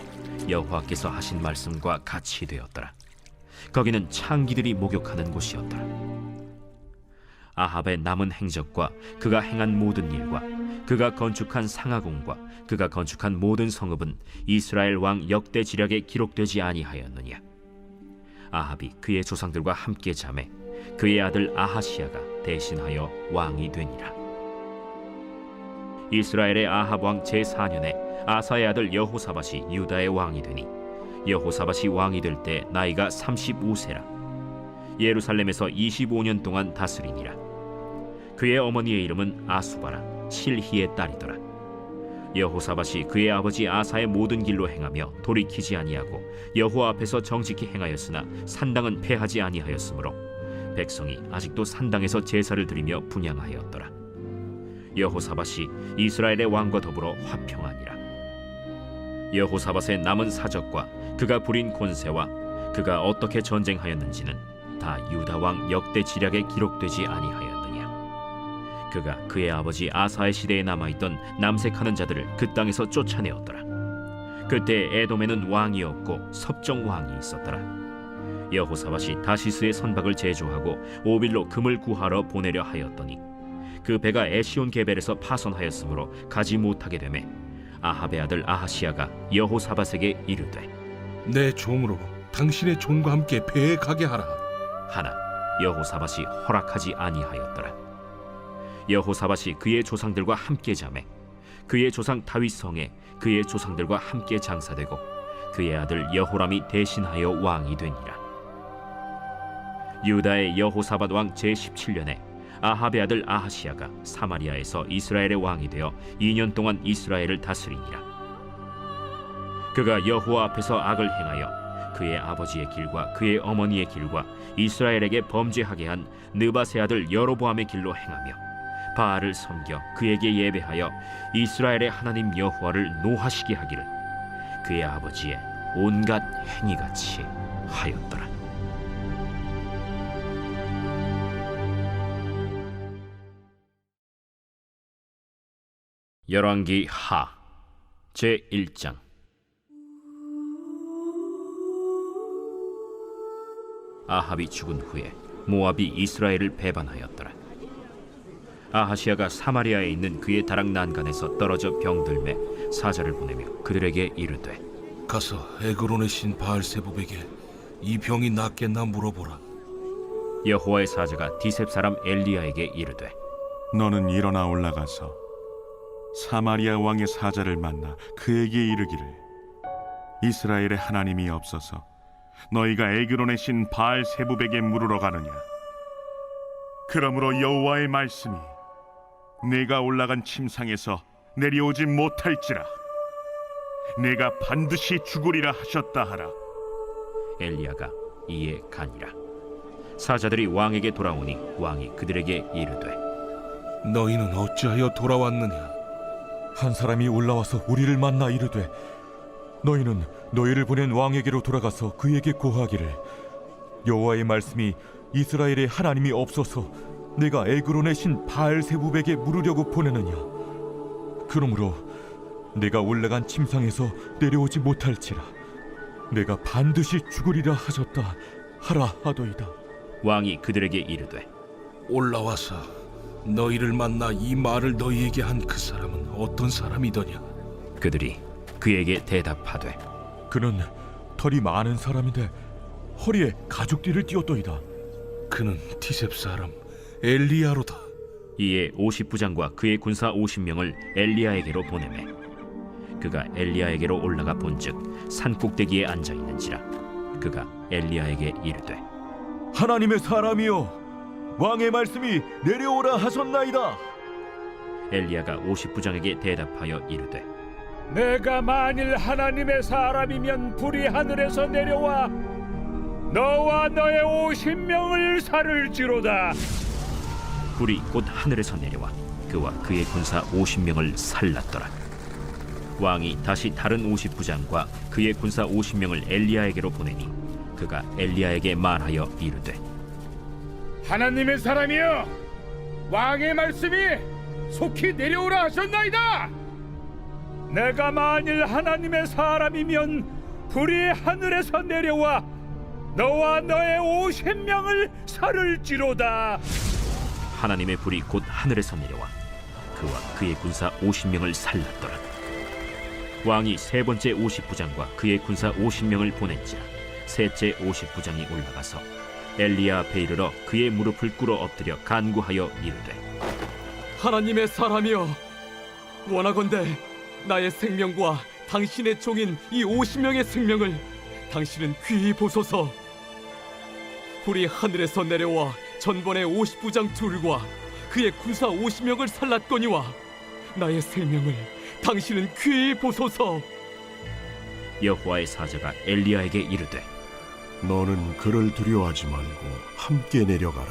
여호와께서 하신 말씀과 같이 되었더라. 거기는 창기들이 목욕하는 곳이었더라. 아합의 남은 행적과 그가 행한 모든 일과 그가 건축한 상하궁과 그가 건축한 모든 성읍은 이스라엘 왕 역대 지략에 기록되지 아니하였느냐. 아합이 그의 조상들과 함께 잠에 그의 아들 아하시야가 대신하여 왕이 되니라. 이스라엘의 아합 왕 제4년에 아사의 아들 여호사밧이 유다의 왕이 되니 여호사밧이 왕이 될 때 나이가 35세라. 예루살렘에서 25년 동안 다스리니라. 그의 어머니의 이름은 아수바라 실히의 딸이더라. 여호사밧이 그의 아버지 아사의 모든 길로 행하며 돌이키지 아니하고 여호와 앞에서 정직히 행하였으나 산당은 패하지 아니하였으므로 백성이 아직도 산당에서 제사를 드리며 분향하였더라. 여호사밧이 이스라엘의 왕과 더불어 화평하니라. 여호사밧의 남은 사적과 그가 부린 권세와 그가 어떻게 전쟁하였는지는 다 유다 왕 역대 지략에 기록되지 아니하였느냐. 그가 그의 아버지 아사의 시대에 남아있던 남색하는 자들을 그 땅에서 쫓아내었더라. 그때 에돔에는 왕이 없고 섭정 왕이 있었더라. 여호사밧이 다시스의 선박을 제조하고 오빌로 금을 구하러 보내려 하였더니 그 배가 에시온 게벨에서 파손하였으므로 가지 못하게 되매 아합의 아들 아하시야가 여호사밧에게 이르되 내 종으로 당신의 종과 함께 배에 가게 하라 하나 여호사밧이 허락하지 아니하였더라. 여호사밧이 그의 조상들과 함께 잠에 그의 조상 다윗 성에 그의 조상들과 함께 장사되고 그의 아들 여호람이 대신하여 왕이 되니라. 유다의 여호사밧 왕 제17년에 아합의 아들 아하시야가 사마리아에서 이스라엘의 왕이 되어 2년 동안 이스라엘을 다스리니라. 그가 여호와 앞에서 악을 행하여 그의 아버지의 길과 그의 어머니의 길과 이스라엘에게 범죄하게 한 느밧의 아들 여로보암의 길로 행하며 바알을 섬겨 그에게 예배하여 이스라엘의 하나님 여호와를 노하시게 하기를 그의 아버지의 온갖 행위같이 하였더라. 열왕기 하 제1장. 아합이 죽은 후에 모압이 이스라엘을 배반하였더라. 아하시야가 사마리아에 있는 그의 다락 난간에서 떨어져 병들매 사자를 보내며 그들에게 이르되 가서 에그론의 신 바알세붑에게 이 병이 낫겠나 물어보라. 여호와의 사자가 디셉 사람 엘리야에게 이르되 너는 일어나 올라가서 사마리아 왕의 사자를 만나 그에게 이르기를 이스라엘의 하나님이 없어서 너희가 에그론의 신 바알세붑에게 물으러 가느냐. 그러므로 여호와의 말씀이 내가 올라간 침상에서 내려오지 못할지라 내가 반드시 죽으리라 하셨다 하라. 엘리야가 이에 가니라. 사자들이 왕에게 돌아오니 왕이 그들에게 이르되 너희는 어찌하여 돌아왔느냐. 한 사람이 올라와서 우리를 만나 이르되 너희는 너희를 보낸 왕에게로 돌아가서 그에게 고하기를 여호와의 말씀이 이스라엘의 하나님이 없어서 내가 에그론의 신 바알세붑에게 물으려고 보내느냐. 그러므로 내가 올라간 침상에서 내려오지 못할지라 내가 반드시 죽으리라 하셨다 하라 하도이다. 왕이 그들에게 이르되 올라와서 너희를 만나 이 말을 너희에게 한 그 사람은 어떤 사람이더냐. 그들이 그에게 대답하되 그는 털이 많은 사람인데 허리에 가죽띠를 띠었도이다. 그는 디셉 사람 엘리야로다. 이에 50부장과 그의 군사 50명을 엘리야에게로 보내매 그가 엘리야에게로 올라가 본즉 산꼭대기에 앉아 있는지라. 그가 엘리야에게 이르되 하나님의 사람이여 왕의 말씀이 내려오라 하셨나이다. 엘리야가 50부장에게 대답하여 이르되 내가 만일 하나님의 사람이면 불이 하늘에서 내려와 너와 너의 50명을 살을지로다. 불이 곧 하늘에서 내려와 그와 그의 군사 50명을 살랐더라. 왕이 다시 다른 50부장과 그의 군사 50명을 엘리야에게로 보내니 그가 엘리야에게 말하여 이르되 하나님의 사람이여 왕의 말씀이 속히 내려오라 하셨나이다. 내가 만일 하나님의 사람이면 불이 하늘에서 내려와 너와 너의 50명을 살을지로다. 하나님의 불이 곧 하늘에서 내려와 그와 그의 군사 50명을 살랐더라. 왕이 세 번째 50부장과 그의 군사 50명을 보낸지라 셋째 50부장이 올라가서 엘리야 앞에 이르러 그의 무릎을 꿇어 엎드려 간구하여 이르되, 하나님의 사람이여, 원하건대 나의 생명과 당신의 종인 이 50명의 생명을 당신은 귀히 보소서. 불이 하늘에서 내려와 전번의 50부장 둘과 그의 군사 50명을 살랐거니와 나의 생명을 당신은 귀히 보소서. 여호와의 사자가 엘리야에게 이르되, 너는 그를 두려워하지 말고 함께 내려가라.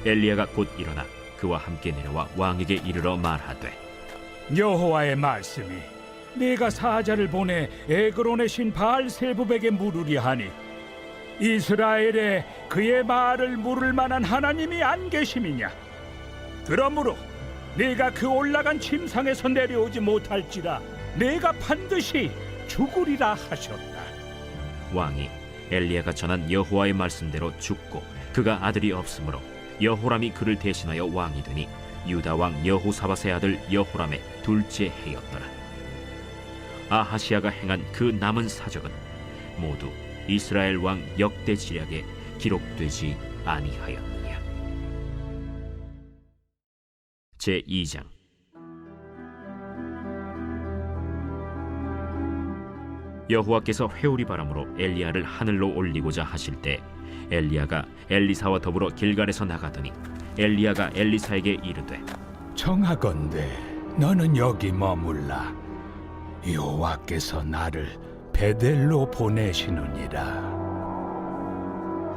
엘리야가 곧 일어나 그와 함께 내려와 왕에게 이르러 말하되, 여호와의 말씀이 내가 사자를 보내 에그론의 신 바알세부백에 물으려 하니 이스라엘에 그의 말을 물을 만한 하나님이 안 계심이냐? 그러므로 네가 그 올라간 침상에서 내려오지 못할지라 네가 반드시 죽으리라 하셨다. 왕이 엘리야가 전한 여호와의 말씀대로 죽고 그가 아들이 없으므로 여호람이 그를 대신하여 왕이 되니 유다 왕 여호사밧의 아들 여호람의 둘째 해였더라. 아하시야가 행한 그 남은 사적은 모두 이스라엘 왕 역대 지략에 기록되지 아니하였느냐. 제2장. 여호와께서 회오리 바람으로 엘리야를 하늘로 올리고자 하실 때 엘리야가 엘리사와 더불어 길갈에서 나가더니 엘리야가 엘리사에게 이르되, 청하건대 너는 여기 머물라. 여호와께서 나를 베델로 보내시느니라.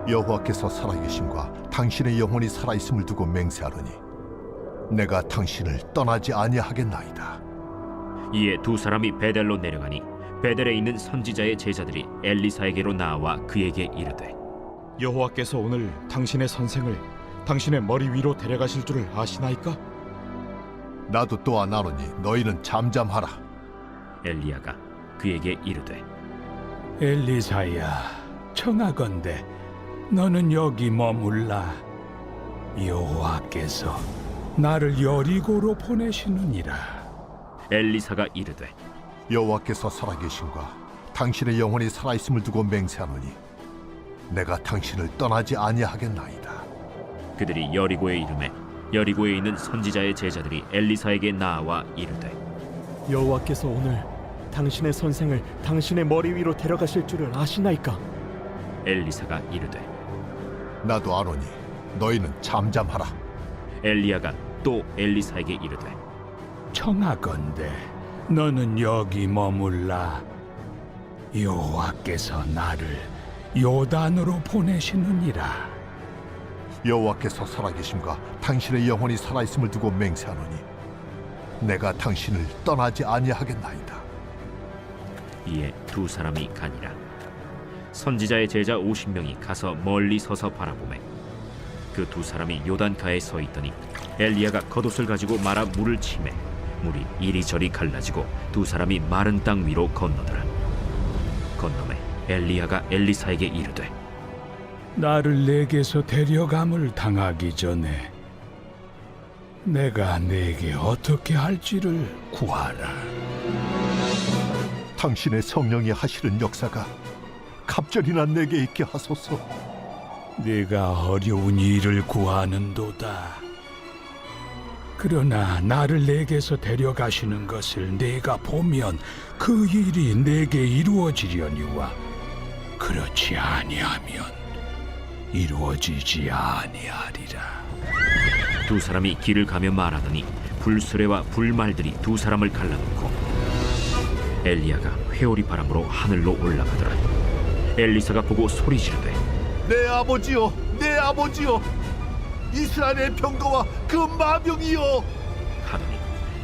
여호와께서 살아계심과 당신의 영혼이 살아있음을 두고 맹세하노니 내가 당신을 떠나지 아니하겠나이다. 이에 두 사람이 베델로 내려가니 베델에 있는 선지자의 제자들이 엘리사에게로 나와 그에게 이르되, 여호와께서 오늘 당신의 선생을 당신의 머리 위로 데려가실 줄을 아시나이까? 나도 또한 아노니 너희는 잠잠하라. 엘리야가 그에게 이르되, 엘리사야, 청하건대 너는 여기 머물라. 여호와께서 나를 여리고로 보내시느니라. 엘리사가 이르되, 여호와께서 살아계심과 당신의 영혼이 살아있음을 두고 맹세하노니 내가 당신을 떠나지 아니하겠나이다. 그들이 여리고에 이르매 여리고에 있는 선지자의 제자들이 엘리사에게 나와 이르되, 여호와께서 오늘 당신의 선생을 당신의 머리 위로 데려가실 줄을 아시나이까? 엘리사가 이르되, 나도 아노니 너희는 잠잠하라. 엘리야가 또 엘리사에게 이르되, 청하건대 너는 여기 머물라. 여호와께서 나를 요단으로 보내시느니라. 여호와께서 살아계심과 당신의 영혼이 살아있음을 두고 맹세하노니 내가 당신을 떠나지 아니하겠나이다. 이에 두 사람이 가니라. 선지자의 제자 50명이 가서 멀리 서서 바라보매 그 두 사람이 요단가에 서 있더니 엘리야가 겉옷을 가지고 말아 물을 치매 물이 이리저리 갈라지고 두 사람이 마른 땅 위로 건너더라. 건너매 엘리야가 엘리사에게 이르되, 나를 내게서 데려감을 당하기 전에 내가 내게 어떻게 할지를 구하라. 당신의 성령이 하시는 역사가 갑절이나 내게 있게 하소서. 네가 어려운 일을 구하는도다. 그러나 나를 내게서 데려가시는 것을 내가 보면 그 일이 내게 이루어지려니와 그렇지 아니하면 이루어지지 아니하리라. 두 사람이 길을 가며 말하더니 불수레와 불말들이 두 사람을 갈라놓고 엘리야가 회오리 바람으로 하늘로 올라가더라. 엘리사가 보고 소리 지르되, 내 아버지여, 내 아버지여, 이스라엘의 병거와 그 마병이여 하더니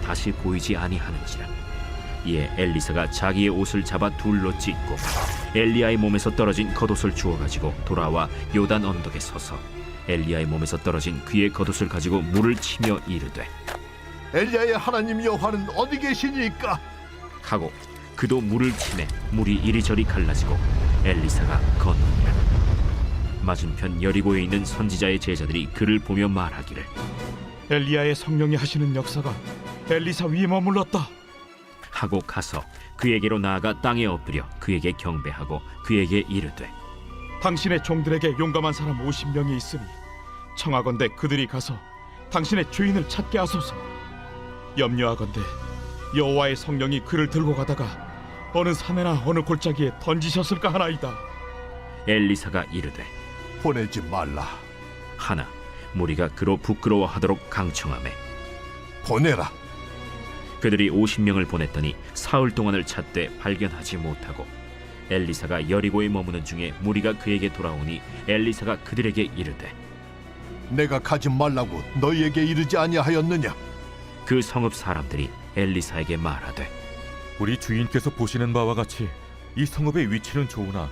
다시 보이지 아니하는지라. 이에 엘리사가 자기의 옷을 잡아 둘로 찢고 엘리야의 몸에서 떨어진 겉옷을 주워 가지고 돌아와 요단 언덕에 서서 엘리야의 몸에서 떨어진 그의 겉옷을 가지고 물을 치며 이르되, 엘리야의 하나님 여호와는 어디 계시니까? 하고 그도 물을 치매 물이 이리저리 갈라지고 엘리사가 건너니라. 맞은편 여리고에 있는 선지자의 제자들이 그를 보며 말하기를 엘리야의 성령이 하시는 역사가 엘리사 위에 머물렀다 하고 가서 그에게로 나아가 땅에 엎드려 그에게 경배하고 그에게 이르되 당신의 종들에게 용감한 사람 50명이 있으니 청하건대 그들이 가서 당신의 주인을 찾게 하소서. 염려하건대 여호와의 성령이 그를 들고 가다가 어느 산에나 어느 골짜기에 던지셨을까 하나이다. 엘리사가 이르되 보내지 말라 하나 무리가 그로 부끄러워하도록 강청하매 보내라. 그들이 50명을 보냈더니 사흘 동안을 찾되 발견하지 못하고 엘리사가 여리고에 머무는 중에 무리가 그에게 돌아오니 엘리사가 그들에게 이르되 내가 가지 말라고 너희에게 이르지 아니하였느냐? 그 성읍 사람들이 엘리사에게 말하되 우리 주인께서 보시는 바와 같이 이 성읍의 위치는 좋으나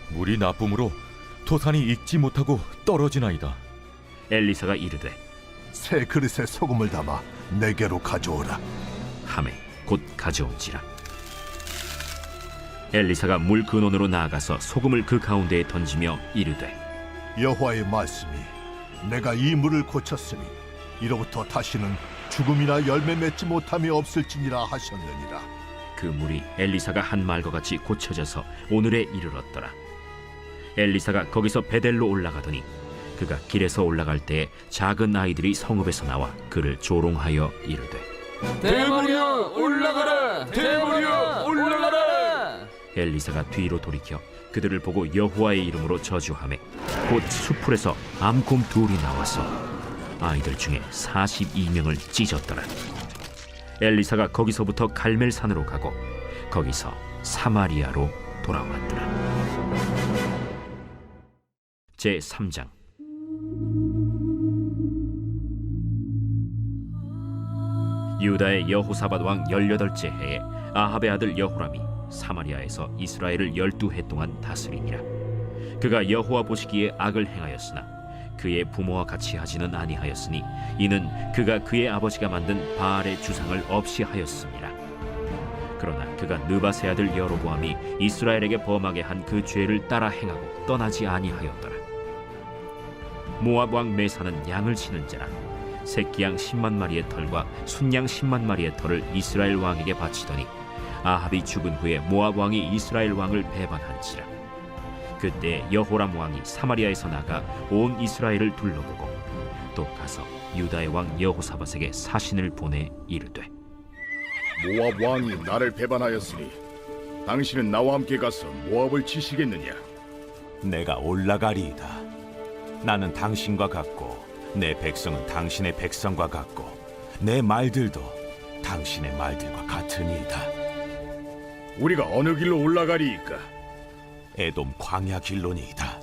물이 나쁨으로 토산이 익지 못하고 떨어지나이다. 엘리사가 이르되 새 그릇에 소금을 담아 내게로 가져오라 하매 곧 가져온지라. 엘리사가 물 근원으로 나아가서 소금을 그 가운데에 던지며 이르되 여호와의 말씀이 내가 이 물을 고쳤으니 이로부터 다시는 죽음이나 열매 맺지 못함이 없을지니라 하셨느니라. 그 물이 엘리사가 한 말과 같이 고쳐져서 오늘에 이르렀더라. 엘리사가 거기서 베델로 올라가더니 그가 길에서 올라갈 때에 작은 아이들이 성읍에서 나와 그를 조롱하여 이르되 대머리여 올라가라! 대머리여 올라가라! 엘리사가 뒤로 돌이켜 그들을 보고 여호와의 이름으로 저주하매 곧 수풀에서 암곰 둘이 나와서 아이들 중에 42명을 찢었더라. 엘리사가 거기서부터 갈멜산으로 가고 거기서 사마리아로 돌아왔더라. 제 3장. 유다의 여호사밧 왕 18째 해에 아합의 아들 여호람이 사마리아에서 이스라엘을 12해 동안 다스리니라. 그가 여호와 보시기에 악을 행하였으나 그의 부모와 같이 하지는 아니하였으니 이는 그가 그의 아버지가 만든 바알의 주상을 없이 하였습니다. 그러나 그가 느밧의 아들 여로보암이 이스라엘에게 범하게 한 그 죄를 따라 행하고 떠나지 아니하였더라. 모압 왕 메사는 양을 치는 자라 새끼양 10만 마리의 털과 순양 10만 마리의 털을 이스라엘 왕에게 바치더니 아합이 죽은 후에 모압 왕이 이스라엘 왕을 배반한지라. 그때 여호람 왕이 사마리아에서 나가 온 이스라엘을 둘러보고 또 가서 유다의 왕 여호사밧에게 사신을 보내 이르되 모압 왕이 나를 배반하였으니 당신은 나와 함께 가서 모압을 치시겠느냐? 내가 올라가리이다. 나는 당신과 같고 내 백성은 당신의 백성과 같고 내 말들도 당신의 말들과 같으니이다. 우리가 어느 길로 올라가리이까? 에돔 광야 길로니이다.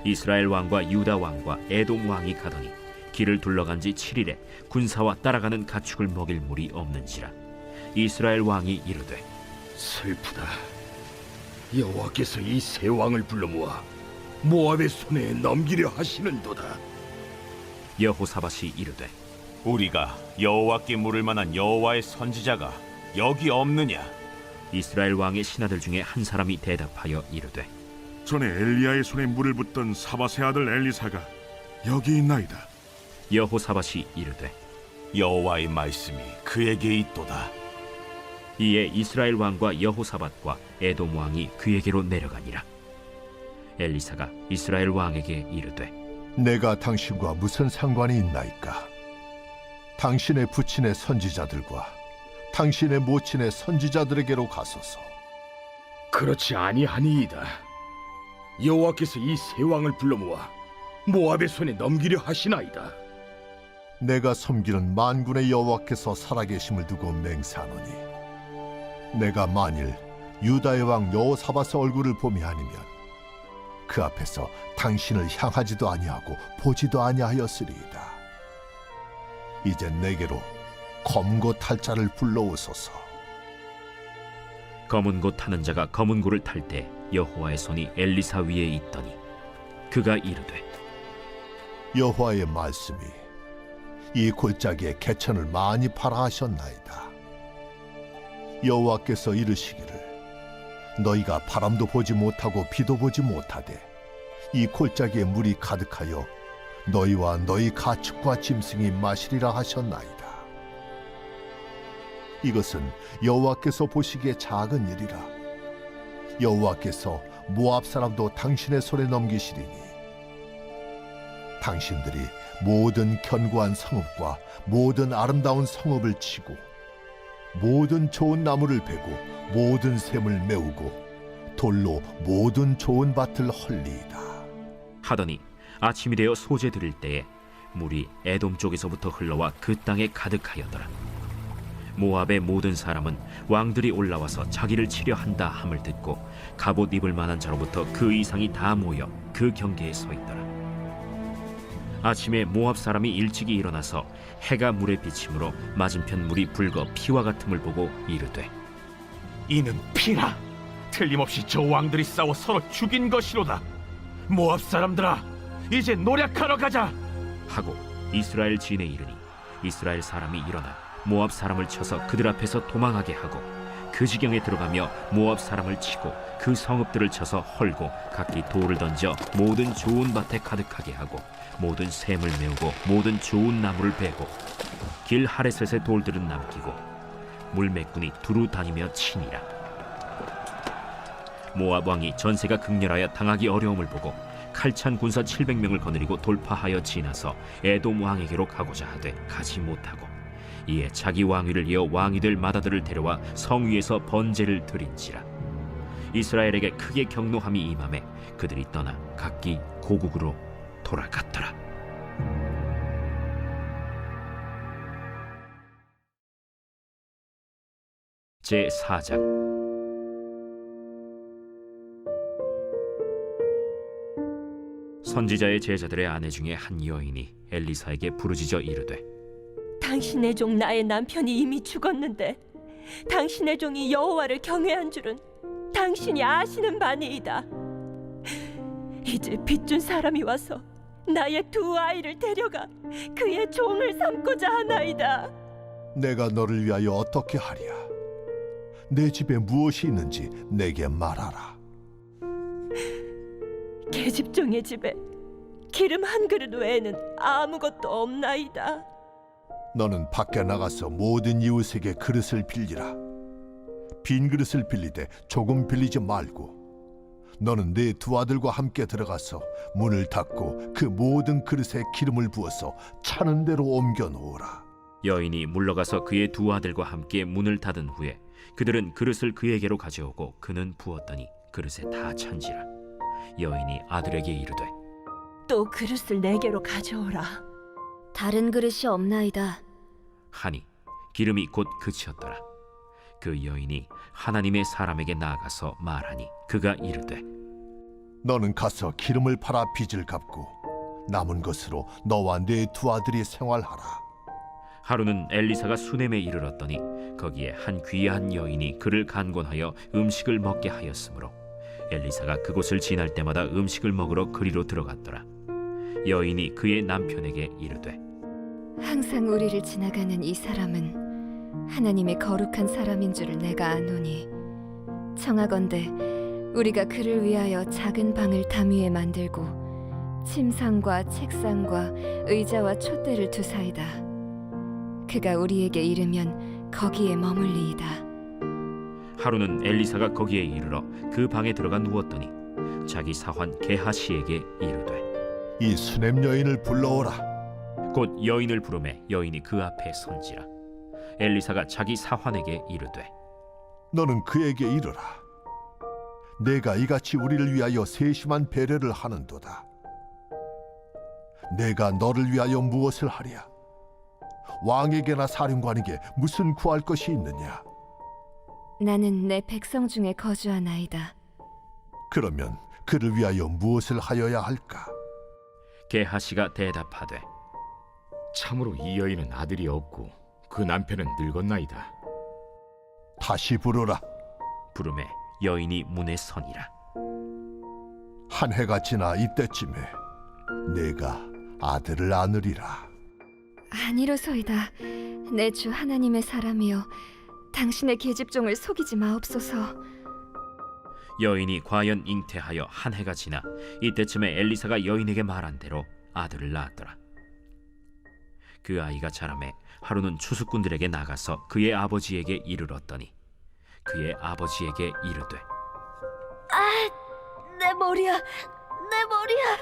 이스라엘 왕과 유다 왕과 에돔 왕이 가더니 길을 둘러간 지 7일에 군사와 따라가는 가축을 먹일 물이 없는지라. 이스라엘 왕이 이르되 슬프다. 여호와께서 이 세 왕을 불러 모아 모압의 손에 넘기려 하시는도다. 여호사밧이 이르되 우리가 여호와께 물을 만한 여호와의 선지자가 여기 없느냐? 이스라엘 왕의 신하들 중에 한 사람이 대답하여 이르되 전에 엘리야의 손에 물을 붓던 사밧의 아들 엘리사가 여기 있나이다. 여호사밧이 이르되 여호와의 말씀이 그에게 있도다. 이에 이스라엘 왕과 여호사밧과 에돔 왕이 그에게로 내려가니라. 엘리사가 이스라엘 왕에게 이르되 내가 당신과 무슨 상관이 있나이까? 당신의 부친의 선지자들과 당신의 모친의 선지자들에게로 가소서. 그렇지 아니하니이다. 여호와께서 이 세 왕을 불러 모아 모압의 손에 넘기려 하시나이다. 내가 섬기는 만군의 여호와께서 살아계심을 두고 맹세하노니 내가 만일 유다의 왕 여호사밧의 얼굴을 봄이 아니면 그 앞에서 당신을 향하지도 아니하고 보지도 아니하였으리이다. 이제 내게로 검은 고 탈 자를 불러오소서. 검은 고 타는 자가 검은 고를 탈 때 여호와의 손이 엘리사 위에 있더니 그가 이르되 여호와의 말씀이 이 골짜기에 개천을 많이 팔아 하셨나이다. 여호와께서 이르시기를 너희가 바람도 보지 못하고 비도 보지 못하되 이 골짜기에 물이 가득하여 너희와 너희 가축과 짐승이 마시리라 하셨나이다. 이것은 여호와께서 보시기에 작은 일이라. 여호와께서 모압 사람도 당신의 손에 넘기시리니 당신들이 모든 견고한 성읍과 모든 아름다운 성읍을 치고 모든 좋은 나무를 베고 모든 샘을 메우고 돌로 모든 좋은 밭을 헐리이다. 하더니 아침이 되어 소재 드릴 때에 물이 에돔 쪽에서부터 흘러와 그 땅에 가득하였더라. 모압의 모든 사람은 왕들이 올라와서 자기를 치려 한다 함을 듣고 갑옷 입을 만한 자로부터 그 이상이 다 모여 그 경계에 서 있더라. 아침에 모압 사람이 일찍이 일어나서 해가 물에 비침으로 맞은편 물이 붉어 피와 같음을 보고 이르되 이는 피라. 틀림없이 저 왕들이 싸워 서로 죽인 것이로다. 모압 사람들아, 이제 노력하러 가자 하고 이스라엘 진에 이르니 이스라엘 사람이 일어나 모압 사람을 쳐서 그들 앞에서 도망하게 하고 그 지경에 들어가며 모압 사람을 치고 그 성읍들을 쳐서 헐고 각기 돌을 던져 모든 좋은 밭에 가득하게 하고 모든 샘을 메우고 모든 좋은 나무를 베고 길 하레셋의 돌들은 남기고 물매꾼이 두루 다니며 치니라. 모압 왕이 전세가 극렬하여 당하기 어려움을 보고 칼찬 군사 700명을 거느리고 돌파하여 지나서 에돔 왕에게로 가고자 하되 가지 못하고 이에 자기 왕위를 이어 왕이 될 맏아들을 데려와 성 위에서 번제를 드린지라. 이스라엘에게 크게 경노함이 임하매 그들이 떠나 각기 고국으로 돌아갔더라. 제4장. 선지자의 제자들의 아내 중에 한 여인이 엘리사에게 부르짖어 이르되 당신의 종 나의 남편이 이미 죽었는데 당신의 종이 여호와를 경외한 줄은 당신이 아시는 바니이다. 이제 빚준 사람이 와서 나의 두 아이를 데려가 그의 종을 삼고자 하나이다. 내가 너를 위하여 어떻게 하랴? 내 집에 무엇이 있는지 내게 말하라. 계집종의 집에 기름 한 그릇 외에는 아무것도 없나이다. 너는 밖에 나가서 모든 이웃에게 그릇을 빌리라. 빈 그릇을 빌리되 조금 빌리지 말고 너는 네 두 아들과 함께 들어가서 문을 닫고 그 모든 그릇에 기름을 부어서 차는 대로 옮겨 놓으라. 여인이 물러가서 그의 두 아들과 함께 문을 닫은 후에 그들은 그릇을 그에게로 가져오고 그는 부었더니 그릇에 다 찬지라. 여인이 아들에게 이르되 또 그릇을 내게로 가져오라. 다른 그릇이 없나이다 하니 기름이 곧 그치었더라. 그 여인이 하나님의 사람에게 나아가서 말하니 그가 이르되 너는 가서 기름을 팔아 빚을 갚고 남은 것으로 너와 네 두 아들이 생활하라. 하루는 엘리사가 수넴에 이르렀더니 거기에 한 귀한 여인이 그를 간곤하여 음식을 먹게 하였으므로 엘리사가 그곳을 지날 때마다 음식을 먹으러 그리로 들어갔더라. 여인이 그의 남편에게 이르되 항상 우리를 지나가는 이 사람은 하나님의 거룩한 사람인 줄을 내가 아노니 청하건대 우리가 그를 위하여 작은 방을 담 위에 만들고 침상과 책상과 의자와 촛대를 두사이다. 그가 우리에게 이르면 거기에 머물리이다. 하루는 엘리사가 거기에 이르러 그 방에 들어가 누웠더니 자기 사환 게하시에게 이르되 이 수넴 여인을 불러오라. 곧 여인을 부르매 여인이 그 앞에 선지라. 엘리사가 자기 사환에게 이르되 너는 그에게 이르라. 내가 이같이 우리를 위하여 세심한 배려를 하는도다. 내가 너를 위하여 무엇을 하랴? 왕에게나 사령관에게 무슨 구할 것이 있느냐? 나는 내 백성 중에 거주하나이다. 그러면 그를 위하여 무엇을 하여야 할까? 게하시가 대답하되 참으로 이 여인은 아들이 없고 그 남편은 늙었나이다. 다시 부르라. 부르매 여인이 문에 서니라. 한 해가 지나 이때쯤에 내가 아들을 안으리라. 아니로소이다. 내 주 하나님의 사람이여, 당신의 계집종을 속이지 마옵소서. 여인이 과연 잉태하여 한 해가 지나 이때쯤에 엘리사가 여인에게 말한 대로 아들을 낳았더라. 그 아이가 자라매 하루는 추수꾼들에게 나가서 그의 아버지에게 이르렀더니 그의 아버지에게 이르되 내 머리야, 내 머리야.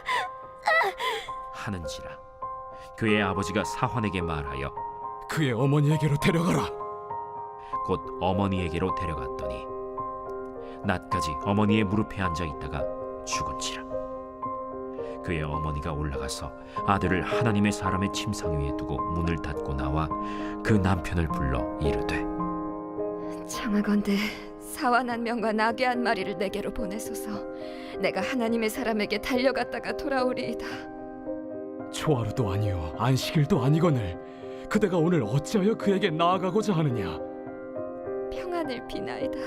하는지라. 그의 아버지가 사환에게 말하여 그의 어머니에게로 데려가라. 곧 어머니에게로 데려갔더니 낮까지 어머니의 무릎에 앉아 있다가 죽은지라. 그의 어머니가 올라가서 아들을 하나님의 사람의 침상 위에 두고 문을 닫고 나와 그 남편을 불러 이르되 청하건대 사환 한 명과 나귀 한 마리를 내게로 보내소서. 내가 하나님의 사람에게 달려갔다가 돌아오리이다. 초하루도 아니요 안식일도 아니거늘 그대가 오늘 어찌하여 그에게 나아가고자 하느냐? 평안을 비나이다.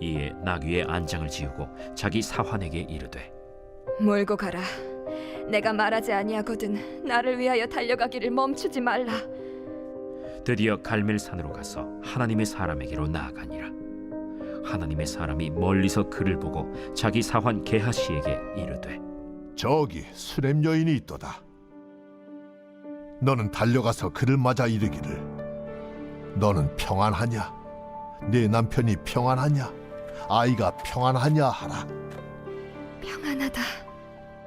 이에 나귀의 안장을 지우고 자기 사환에게 이르되 몰고 가라. 내가 말하지 아니하거든 나를 위하여 달려가기를 멈추지 말라. 드디어 갈멜산으로 가서 하나님의 사람에게로 나아가니라. 하나님의 사람이 멀리서 그를 보고 자기 사환 게하시에게 이르되 저기 수렘 여인이 있도다. 너는 달려가서 그를 맞아 이르기를 너는 평안하냐? 네 남편이 평안하냐? 아이가 평안하냐 하라. 평안하다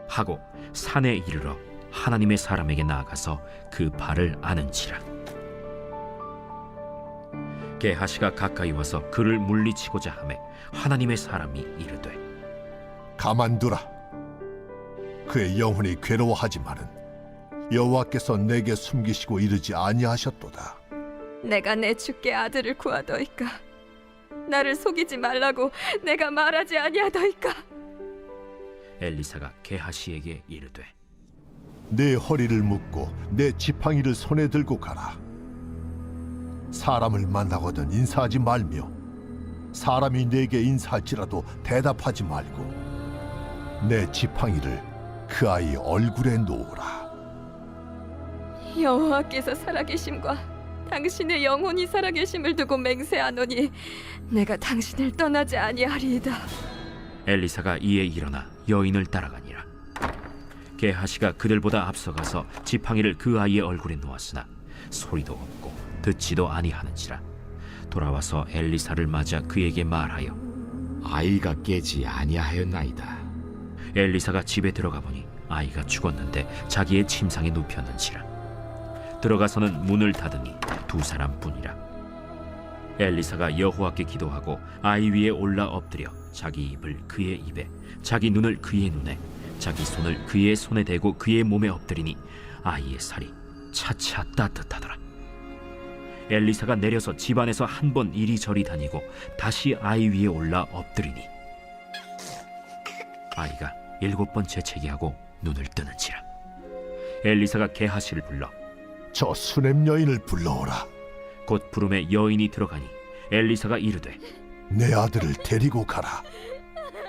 하고 산에 이르러 하나님의 사람에게 나아가서 그 발을 아는지라. 게하시가 가까이 와서 그를 물리치고자 하매 하나님의 사람이 이르되 가만두라. 그의 영혼이 괴로워하지만은 여호와께서 내게 숨기시고 이르지 아니하셨도다. 내가 내 주께 아들을 구하더이까. 나를 속이지 말라고 내가 말하지 아니하더이까. 엘리사가 게하시에게 이르되 내 허리를 묶고 내 지팡이를 손에 들고 가라. 사람을 만나거든 인사하지 말며 사람이 내게 인사할지라도 대답하지 말고 내 지팡이를 그 아이 얼굴에 놓으라. 여호와께서 살아계심과 당신의 영혼이 살아계심을 두고 맹세하노니 내가 당신을 떠나지 아니하리이다. 엘리사가 이에 일어나 여인을 따라가니라. 게하시가 그들보다 앞서가서 지팡이를 그 아이의 얼굴에 놓았으나 소리도 없고 듣지도 아니하는지라. 돌아와서 엘리사를 맞아 그에게 말하여 아이가 깨지 아니하였나이다. 엘리사가 집에 들어가 보니 아이가 죽었는데 자기의 침상에 눕혔는지라. 들어가서는 문을 닫으니 두 사람뿐이라. 엘리사가 여호와께 기도하고 아이 위에 올라 엎드려 자기 입을 그의 입에 자기 눈을 그의 눈에 자기 손을 그의 손에 대고 그의 몸에 엎드리니 아이의 살이 차차 따뜻하더라. 엘리사가 내려서 집안에서 한 번 이리저리 다니고 다시 아이 위에 올라 엎드리니 아이가 7번 재채기하고 눈을 뜨는지라. 엘리사가 게하시를 불러 저 수렘 여인을 불러오라. 곧 부름에 여인이 들어가니 엘리사가 이르되 내 아들을 데리고 가라.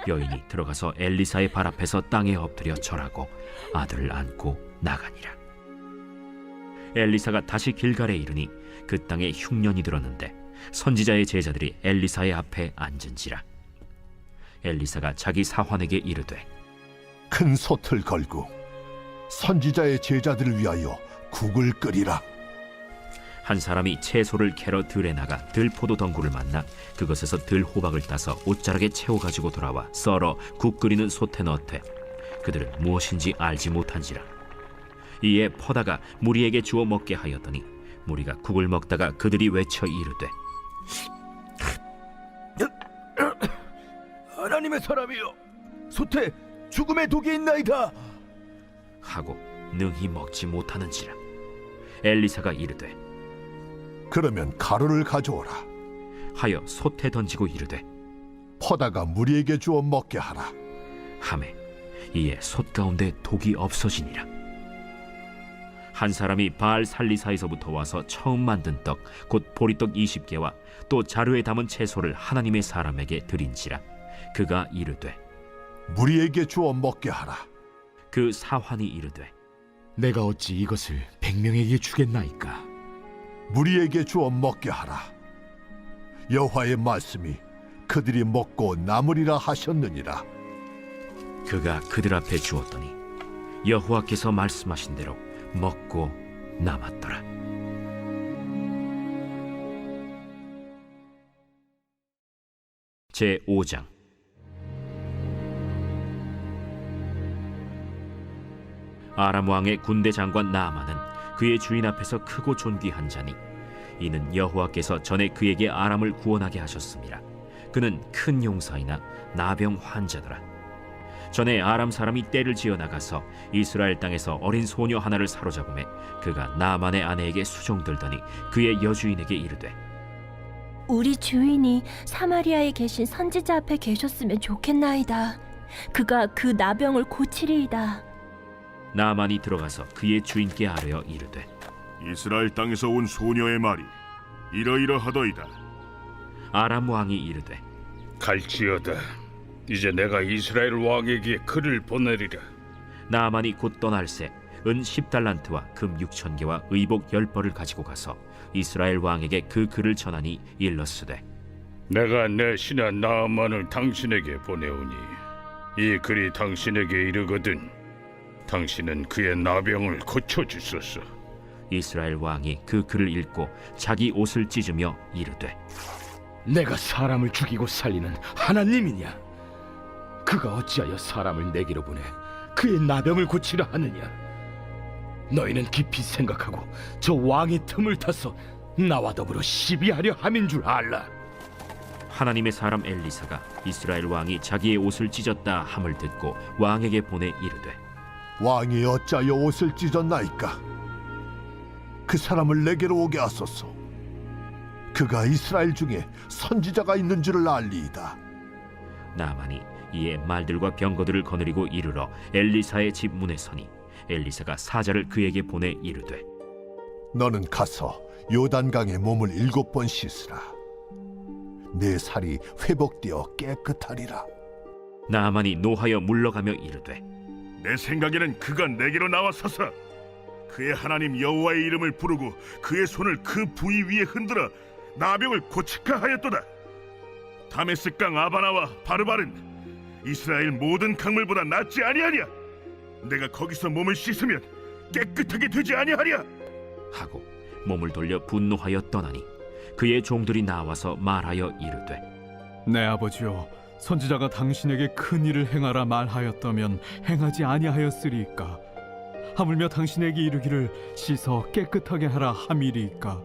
여인이 들어가서 엘리사의 발 앞에서 땅에 엎드려 절하고 아들을 안고 나가니라. 엘리사가 다시 길갈에 이르니 그 땅에 흉년이 들었는데 선지자의 제자들이 엘리사의 앞에 앉은지라. 엘리사가 자기 사환에게 이르되 큰 솥을 걸고 선지자의 제자들을 위하여 국을 끓이라. 한 사람이 채소를 캐러 들에 나가 들포도 덩굴을 만나 그것에서 들호박을 따서 옷자락에 채워가지고 돌아와 썰어 국 끓이는 솥에 넣되 그들은 무엇인지 알지 못한지라. 이에 퍼다가 무리에게 주어 먹게 하였더니 무리가 국을 먹다가 그들이 외쳐 이르되 하나님의 사람이여, 솥에 죽음의 독이 있나이다 하고 능히 먹지 못하는지라. 엘리사가 이르되 그러면 가루를 가져오라 하여 솥에 던지고 이르되 퍼다가 무리에게 주어 먹게 하라 하매 이에 솥 가운데 독이 없어지니라. 한 사람이 바알 살리사에서부터 와서 처음 만든 떡 곧 보리떡 20개와 또 자루에 담은 채소를 하나님의 사람에게 드린지라. 그가 이르되 무리에게 주어 먹게 하라. 그 사환이 이르되 내가 어찌 이것을 100명에게 주겠나이까? 무리에게 주어 먹게 하라. 여호와의 말씀이 그들이 먹고 남으리라 하셨느니라. 그가 그들 앞에 주었더니 여호와께서 말씀하신 대로 먹고 남았더라. 제 5장. 아람 왕의 군대 장관 나아만은 그의 주인 앞에서 크고 존귀한 자니 이는 여호와께서 전에 그에게 아람을 구원하게 하셨습니다. 그는 큰 용사이나 나병 환자더라. 전에 아람 사람이 떼를 지어 나가서 이스라엘 땅에서 어린 소녀 하나를 사로잡음에 그가 나아만의 아내에게 수종들더니 그의 여주인에게 이르되 우리 주인이 사마리아에 계신 선지자 앞에 계셨으면 좋겠나이다. 그가 그 나병을 고치리이다. 나아만이 들어가서 그의 주인께 아뢰어 이르되 이스라엘 땅에서 온 소녀의 말이 이러이러하더이다. 아람 왕이 이르되 갈지어다. 이제 내가 이스라엘 왕에게 글을 보내리라. 나아만이 곧 떠날새 은 10달란트와 금 6,000개와 의복 10벌을 가지고 가서 이스라엘 왕에게 그 글을 전하니 일렀으되 내가 내 신하 나아만을 당신에게 보내오니 이 글이 당신에게 이르거든 당신은 그의 나병을 고쳐주소서. 이스라엘 왕이 그 글을 읽고 자기 옷을 찢으며 이르되 내가 사람을 죽이고 살리는 하나님이냐? 그가 어찌하여 사람을 내게로 보내 그의 나병을 고치려 하느냐? 너희는 깊이 생각하고 저 왕의 틈을 타서 나와 더불어 시비하려 함인 줄 알라. 하나님의 사람 엘리사가 이스라엘 왕이 자기의 옷을 찢었다 함을 듣고 왕에게 보내 이르되 왕이 어찌하여 옷을 찢었나이까? 그 사람을 내게로 오게 하소서. 그가 이스라엘 중에 선지자가 있는 줄을 알리이다. 나아만이 이에 말들과 병거들을 거느리고 이르러 엘리사의 집 문에 서니 엘리사가 사자를 그에게 보내 이르되 너는 가서 요단강에 몸을 7번 씻으라. 내 살이 회복되어 깨끗하리라. 나아만이 노하여 물러가며 이르되 내 생각에는 그가 내게로 나와서서 그의 하나님 여호와의 이름을 부르고 그의 손을 그 부위 위에 흔들어 나병을 고치카 하였도다. 다메스강 아바나와 바르바른 이스라엘 모든 강물보다 낫지 아니하랴. 내가 거기서 몸을 씻으면 깨끗하게 되지 아니하랴 하고 몸을 돌려 분노하여 떠나니 그의 종들이 나와서 말하여 이르되 내 아버지여, 선지자가 당신에게 큰 일을 행하라 말하였다면 행하지 아니하였으리이까? 하물며 당신에게 이르기를 씻어 깨끗하게 하라 함이리이까?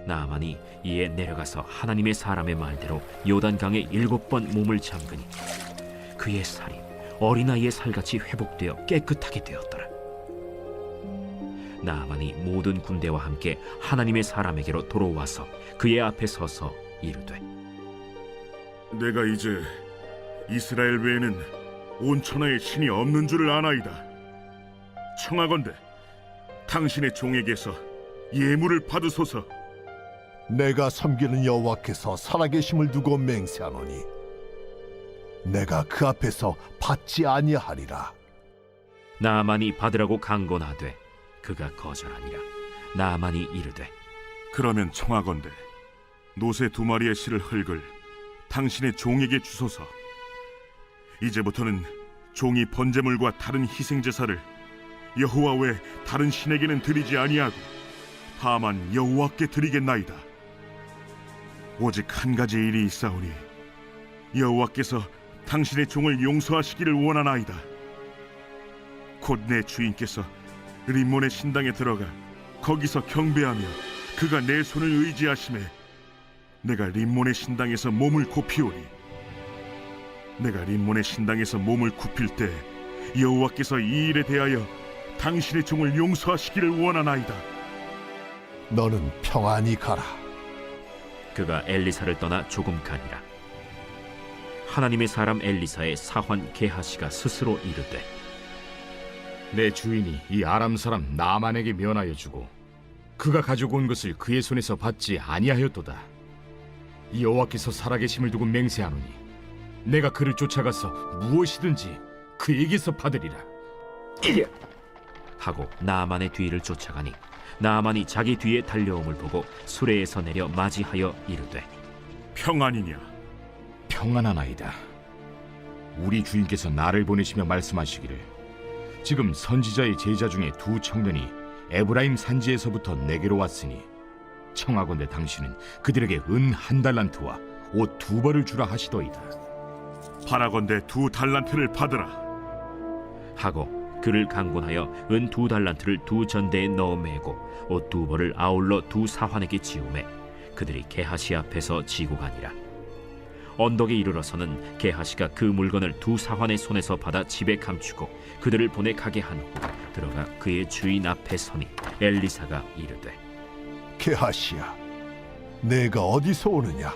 나아만이 이에 내려가서 하나님의 사람의 말대로 요단강에 7번 몸을 잠그니 그의 살이 어린아이의 살같이 회복되어 깨끗하게 되었더라. 나아만이 모든 군대와 함께 하나님의 사람에게로 돌아와서 그의 앞에 서서 이르되 내가 이제 이스라엘 외에는 온 천하에 신이 없는 줄을 아나이다. 청하건대 당신의 종에게서 예물을 받으소서. 내가 섬기는 여호와께서 살아계심을 두고 맹세하노니 내가 그 앞에서 받지 아니하리라. 나아만이 받으라고 강권하되 그가 거절하니라. 나아만이 이르되 그러면 청하건대 노새 2마리의 실을 흙을 당신의 종에게 주소서. 이제부터는 종이 번제물과 다른 희생제사를 여호와 외 다른 신에게는 드리지 아니하고 다만 여호와께 드리겠나이다. 오직 한 가지 일이 있사오니 여호와께서 당신의 종을 용서하시기를 원하나이다. 곧 내 주인께서 림몬의 신당에 들어가 거기서 경배하며 그가 내 손을 의지하심에 내가 림몬의 신당에서 몸을 굽히오니 내가 림몬의 신당에서 몸을 굽힐 때 여호와께서 이 일에 대하여 당신의 종을 용서하시기를 원하나이다. 너는 평안히 가라. 그가 엘리사를 떠나 조금 가니라. 하나님의 사람 엘리사의 사환 게하시가 스스로 이르되 내 주인이 이 아람 사람 나아만에게 면하여 주고 그가 가지고 온 것을 그의 손에서 받지 아니하였도다. 여호와께서 살아계심을 두고 맹세하노니 내가 그를 쫓아가서 무엇이든지 그에게서 받으리라. 하고 나아만의 뒤를 쫓아가니 나아만이 자기 뒤에 달려옴을 보고 수레에서 내려 맞이하여 이르되 평안이냐? 평안하나이다. 우리 주인께서 나를 보내시며 말씀하시기를 지금 선지자의 제자 중에 두 청년이 에브라임 산지에서부터 내게로 왔으니 청하건대 당신은 그들에게 은 1달란트와 옷 2벌을 주라 하시더이다. 바라건대 2달란트를 받으라 하고 그를 강권하여 은 2달란트를 2전대에 넣어 매고 옷 2벌을 아울러 2사환에게 지우매 그들이 게하시 앞에서 지고 가니라. 언덕에 이르러서는 게하시가 그 물건을 2사환의 손에서 받아 집에 감추고 그들을 보내 가게 한 후 들어가 그의 주인 앞에 서니 엘리사가 이르되 게하시야, 내가 어디서 오느냐?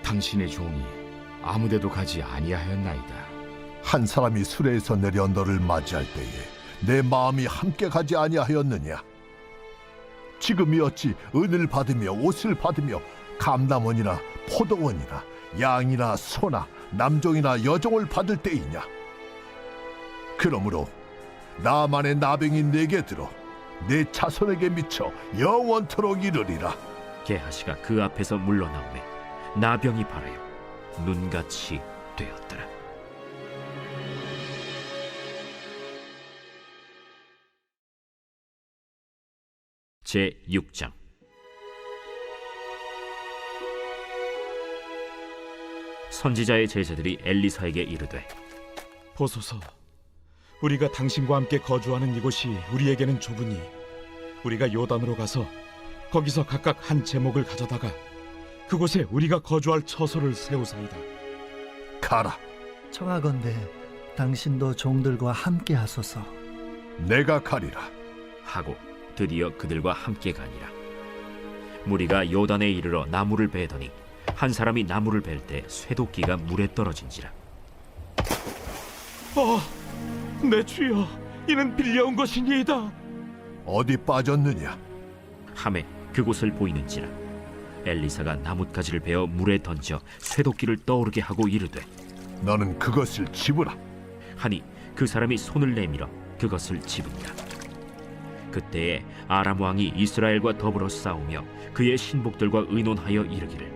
당신의 종이 아무데도 가지 아니하였나이다. 한 사람이 수레에서 내려 너를 맞이할 때에 내 마음이 함께 가지 아니하였느냐? 지금이 어찌 은을 받으며 옷을 받으며 감남원이나 포도원이나 양이나 소나 남종이나 여종을 받을 때이냐? 그러므로 나만의 나병이 내게 들어 내 자손에게 미쳐 영원토록 이르리라. 게하시가 그 앞에서 물러나오매 나병이 발하여 눈같이 되었더라. 제 6장. 선지자의 제자들이 엘리사에게 이르되 보소서, 우리가 당신과 함께 거주하는 이곳이 우리에게는 좁으니 우리가 요단으로 가서 거기서 각각 한 제목을 가져다가 그곳에 우리가 거주할 처소를 세우사이다. 가라. 청하건대 당신도 종들과 함께 하소서. 내가 가리라. 하고 드디어 그들과 함께 가니라. 무리가 요단에 이르러 나무를 베더니 한 사람이 나무를 벨 때 쇠도끼가 물에 떨어진지라. 내 주여, 이는 빌려온 것이니이다. 어디 빠졌느냐? 함에 그곳을 보이는지라. 엘리사가 나뭇가지를 베어 물에 던져 쇠도끼를 떠오르게 하고 이르되 너는 그것을 집으라 하니 그 사람이 손을 내밀어 그것을 집으니라. 그때에 아람 왕이 이스라엘과 더불어 싸우며 그의 신복들과 의논하여 이르기를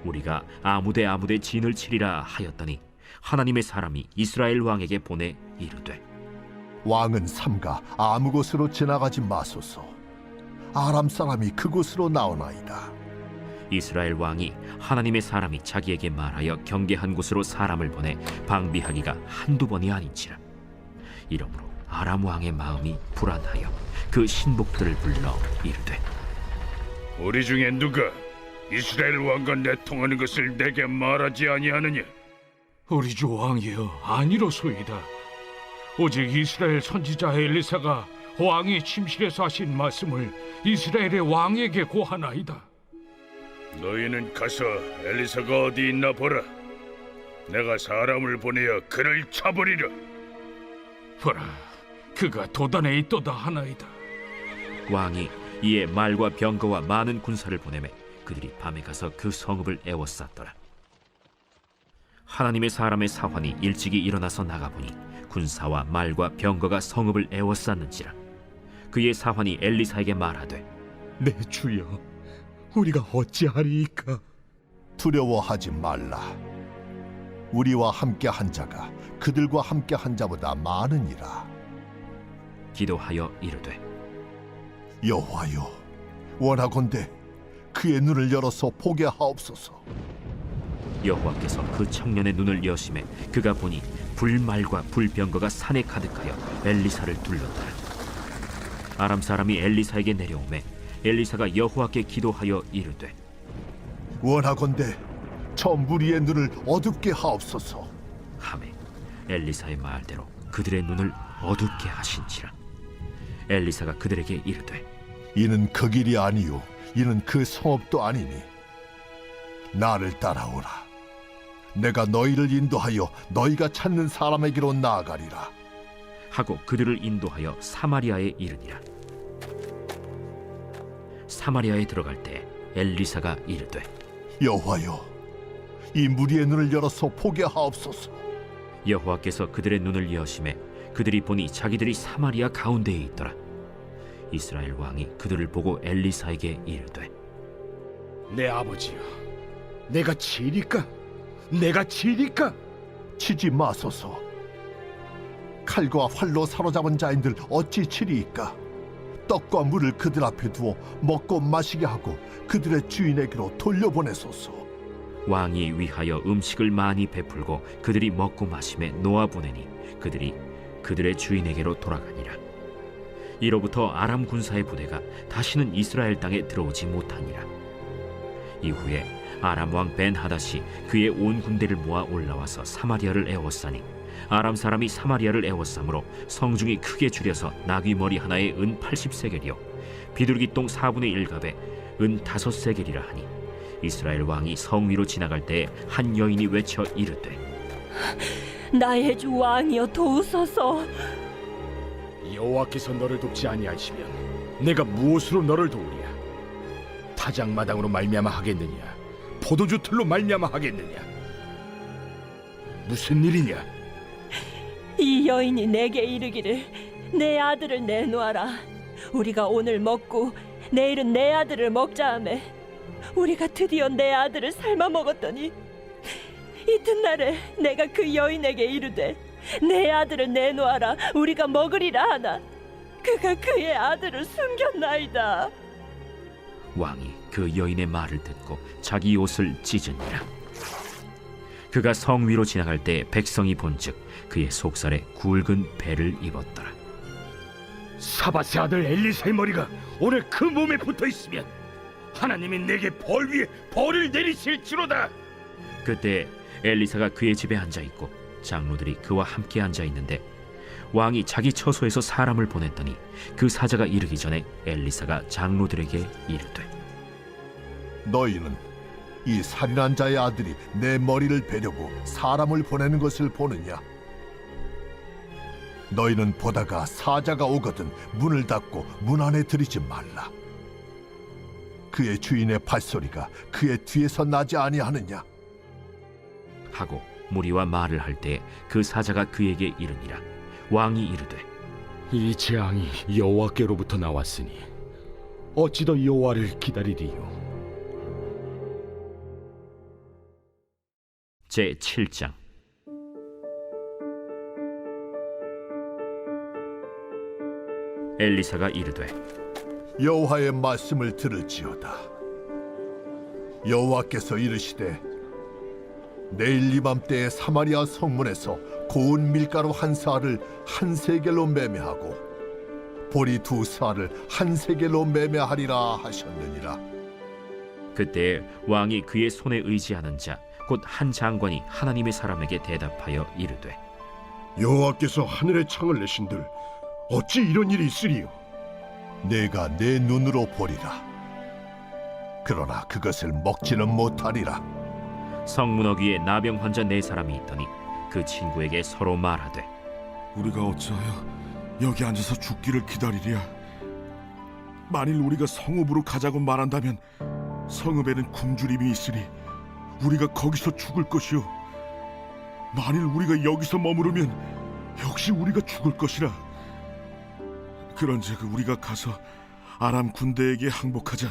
우리가 아무데 진을 치리라 하였더니 하나님의 사람이 이스라엘 왕에게 보내 이르되 왕은 삼가 아무 곳으로 지나가지 마소서. 아람 사람이 그곳으로 나오나이다. 이스라엘 왕이 하나님의 사람이 자기에게 말하여 경계한 곳으로 사람을 보내 방비하기가 한두 번이 아닌지라. 이러므로 아람 왕의 마음이 불안하여 그 신복들을 불러 이르되 우리 중에 누가 이스라엘 왕과 내통하는 것을 내게 말하지 아니하느냐? 우리 주 왕이여, 아니로소이다. 오직 이스라엘 선지자 엘리사가 왕이 침실에서 하신 말씀을 이스라엘의 왕에게 고하나이다. 너희는 가서 엘리사가 어디 있나 보라. 내가 사람을 보내어 그를 잡으리라. 보라, 그가 도단에 있도다 하나이다. 왕이 이에 말과 병거와 많은 군사를 보내매 그들이 밤에 가서 그 성읍을 에워쌌더라. 하나님의 사람의 사환이 일찍이 일어나서 나가보니 군사와 말과 병거가 성읍을 에워쌌는지라. 그의 사환이 엘리사에게 말하되 내 주여, 우리가 어찌하리이까? 두려워하지 말라. 우리와 함께 한 자가 그들과 함께 한 자보다 많으니라. 기도하여 이르되 여호와여, 원하건대 그의 눈을 열어서 보게 하옵소서. 여호와께서 그 청년의 눈을 여심해 그가 보니 불말과 불병거가 산에 가득하여 엘리사를 둘렀더라. 아람 사람이 엘리사에게 내려오매 엘리사가 여호와께 기도하여 이르되 원하건대 저 무리의 눈을 어둡게 하옵소서. 하매 엘리사의 말대로 그들의 눈을 어둡게 하신지라. 엘리사가 그들에게 이르되 이는 그 길이 아니요 이는 그 성읍도 아니니 나를 따라오라. 내가 너희를 인도하여 너희가 찾는 사람에게로 나아가리라. 하고 그들을 인도하여 사마리아에 이르니라. 사마리아에 들어갈 때 엘리사가 이르되 여호와여, 이 무리의 눈을 열어서 보게 하옵소서. 여호와께서 그들의 눈을 여심해 그들이 보니 자기들이 사마리아 가운데에 있더라. 이스라엘 왕이 그들을 보고 엘리사에게 이르되 내 아버지여, 내가 치리까? 내가 치리까? 치지 마소서. 칼과 활로 사로잡은 자인들 어찌 치리이까? 떡과 물을 그들 앞에 두어 먹고 마시게 하고 그들의 주인에게로 돌려보내소서. 왕이 위하여 음식을 많이 베풀고 그들이 먹고 마심에 놓아보내니 그들이 그들의 주인에게로 돌아가니라. 이로부터 아람 군사의 부대가 다시는 이스라엘 땅에 들어오지 못하니라. 이후에 아람 왕 벤하닷이 그의 온 군대를 모아 올라와서 사마리아를 에워싸니 아람 사람이 사마리아를 에워싸므로 성중이 크게 줄여서 나귀 머리 하나에 은 80세겔이요 비둘기 똥 4분의 1갑에 은 5세겔이라 하니 이스라엘 왕이 성 위로 지나갈 때에 한 여인이 외쳐 이르되 나의 주 왕이여 도우소서. 여호와께서 너를 돕지 아니하시면 내가 무엇으로 너를 도우랴? 타작마당으로 말미암아 하겠느냐? 포도주 틀로 말미암아 하겠느냐? 무슨 일이냐? 이 여인이 내게 이르기를 내 아들을 내놓아라. 우리가 오늘 먹고 내일은 내 아들을 먹자 하매 우리가 드디어 내 아들을 삶아 먹었더니 이튿날에 내가 그 여인에게 이르되 내 아들을 내놓아라 우리가 먹으리라 하나 그가 그의 아들을 숨겼나이다. 왕이 그 여인의 말을 듣고 자기 옷을 찢으니라. 그가 성 위로 지나갈 때 백성이 본즉 그의 속살에 굵은 배를 입었더라. 사밧의 아들 엘리사의 머리가 오늘 그 몸에 붙어 있으면 하나님이 내게 벌 위에 벌을 내리실지로다. 그때 엘리사가 그의 집에 앉아 있고 장로들이 그와 함께 앉아 있는데 왕이 자기 처소에서 사람을 보냈더니 그 사자가 이르기 전에 엘리사가 장로들에게 이르되 너희는 이 살인한 자의 아들이 내 머리를 베려고 사람을 보내는 것을 보느냐? 너희는 보다가 사자가 오거든 문을 닫고 문 안에 들이지 말라. 그의 주인의 발소리가 그의 뒤에서 나지 아니하느냐? 하고 무리와 말을 할 때 그 사자가 그에게 이르니라. 왕이 이르되 이 재앙이 여호와께로부터 나왔으니 어찌 더 여호와를 기다리리요? 제7장 엘리사가 이르되 여호와의 말씀을 들을지어다. 여호와께서 이르시되 내일 이맘때에 사마리아 성문에서 고운 밀가루 한 사알을 한 세겔로 매매하고 보리 2사알을 한 세겔로 매매하리라 하셨느니라. 그때 왕이 그의 손에 의지하는 자 곧 한 장관이 하나님의 사람에게 대답하여 이르되 여호와께서 하늘의 창을 내신들 어찌 이런 일이 있으리요? 내가 내 눈으로 보리라. 그러나 그것을 먹지는 못하리라. 성문 어귀에 나병 환자 4사람이 있더니 그 친구에게 서로 말하되 우리가 어찌하여 여기 앉아서 죽기를 기다리랴? 만일 우리가 성읍으로 가자고 말한다면 성읍에는 굶주림이 있으니 우리가 거기서 죽을 것이요 만일 우리가 여기서 머무르면 역시 우리가 죽을 것이라. 그런즉 우리가 가서 아람 군대에게 항복하자.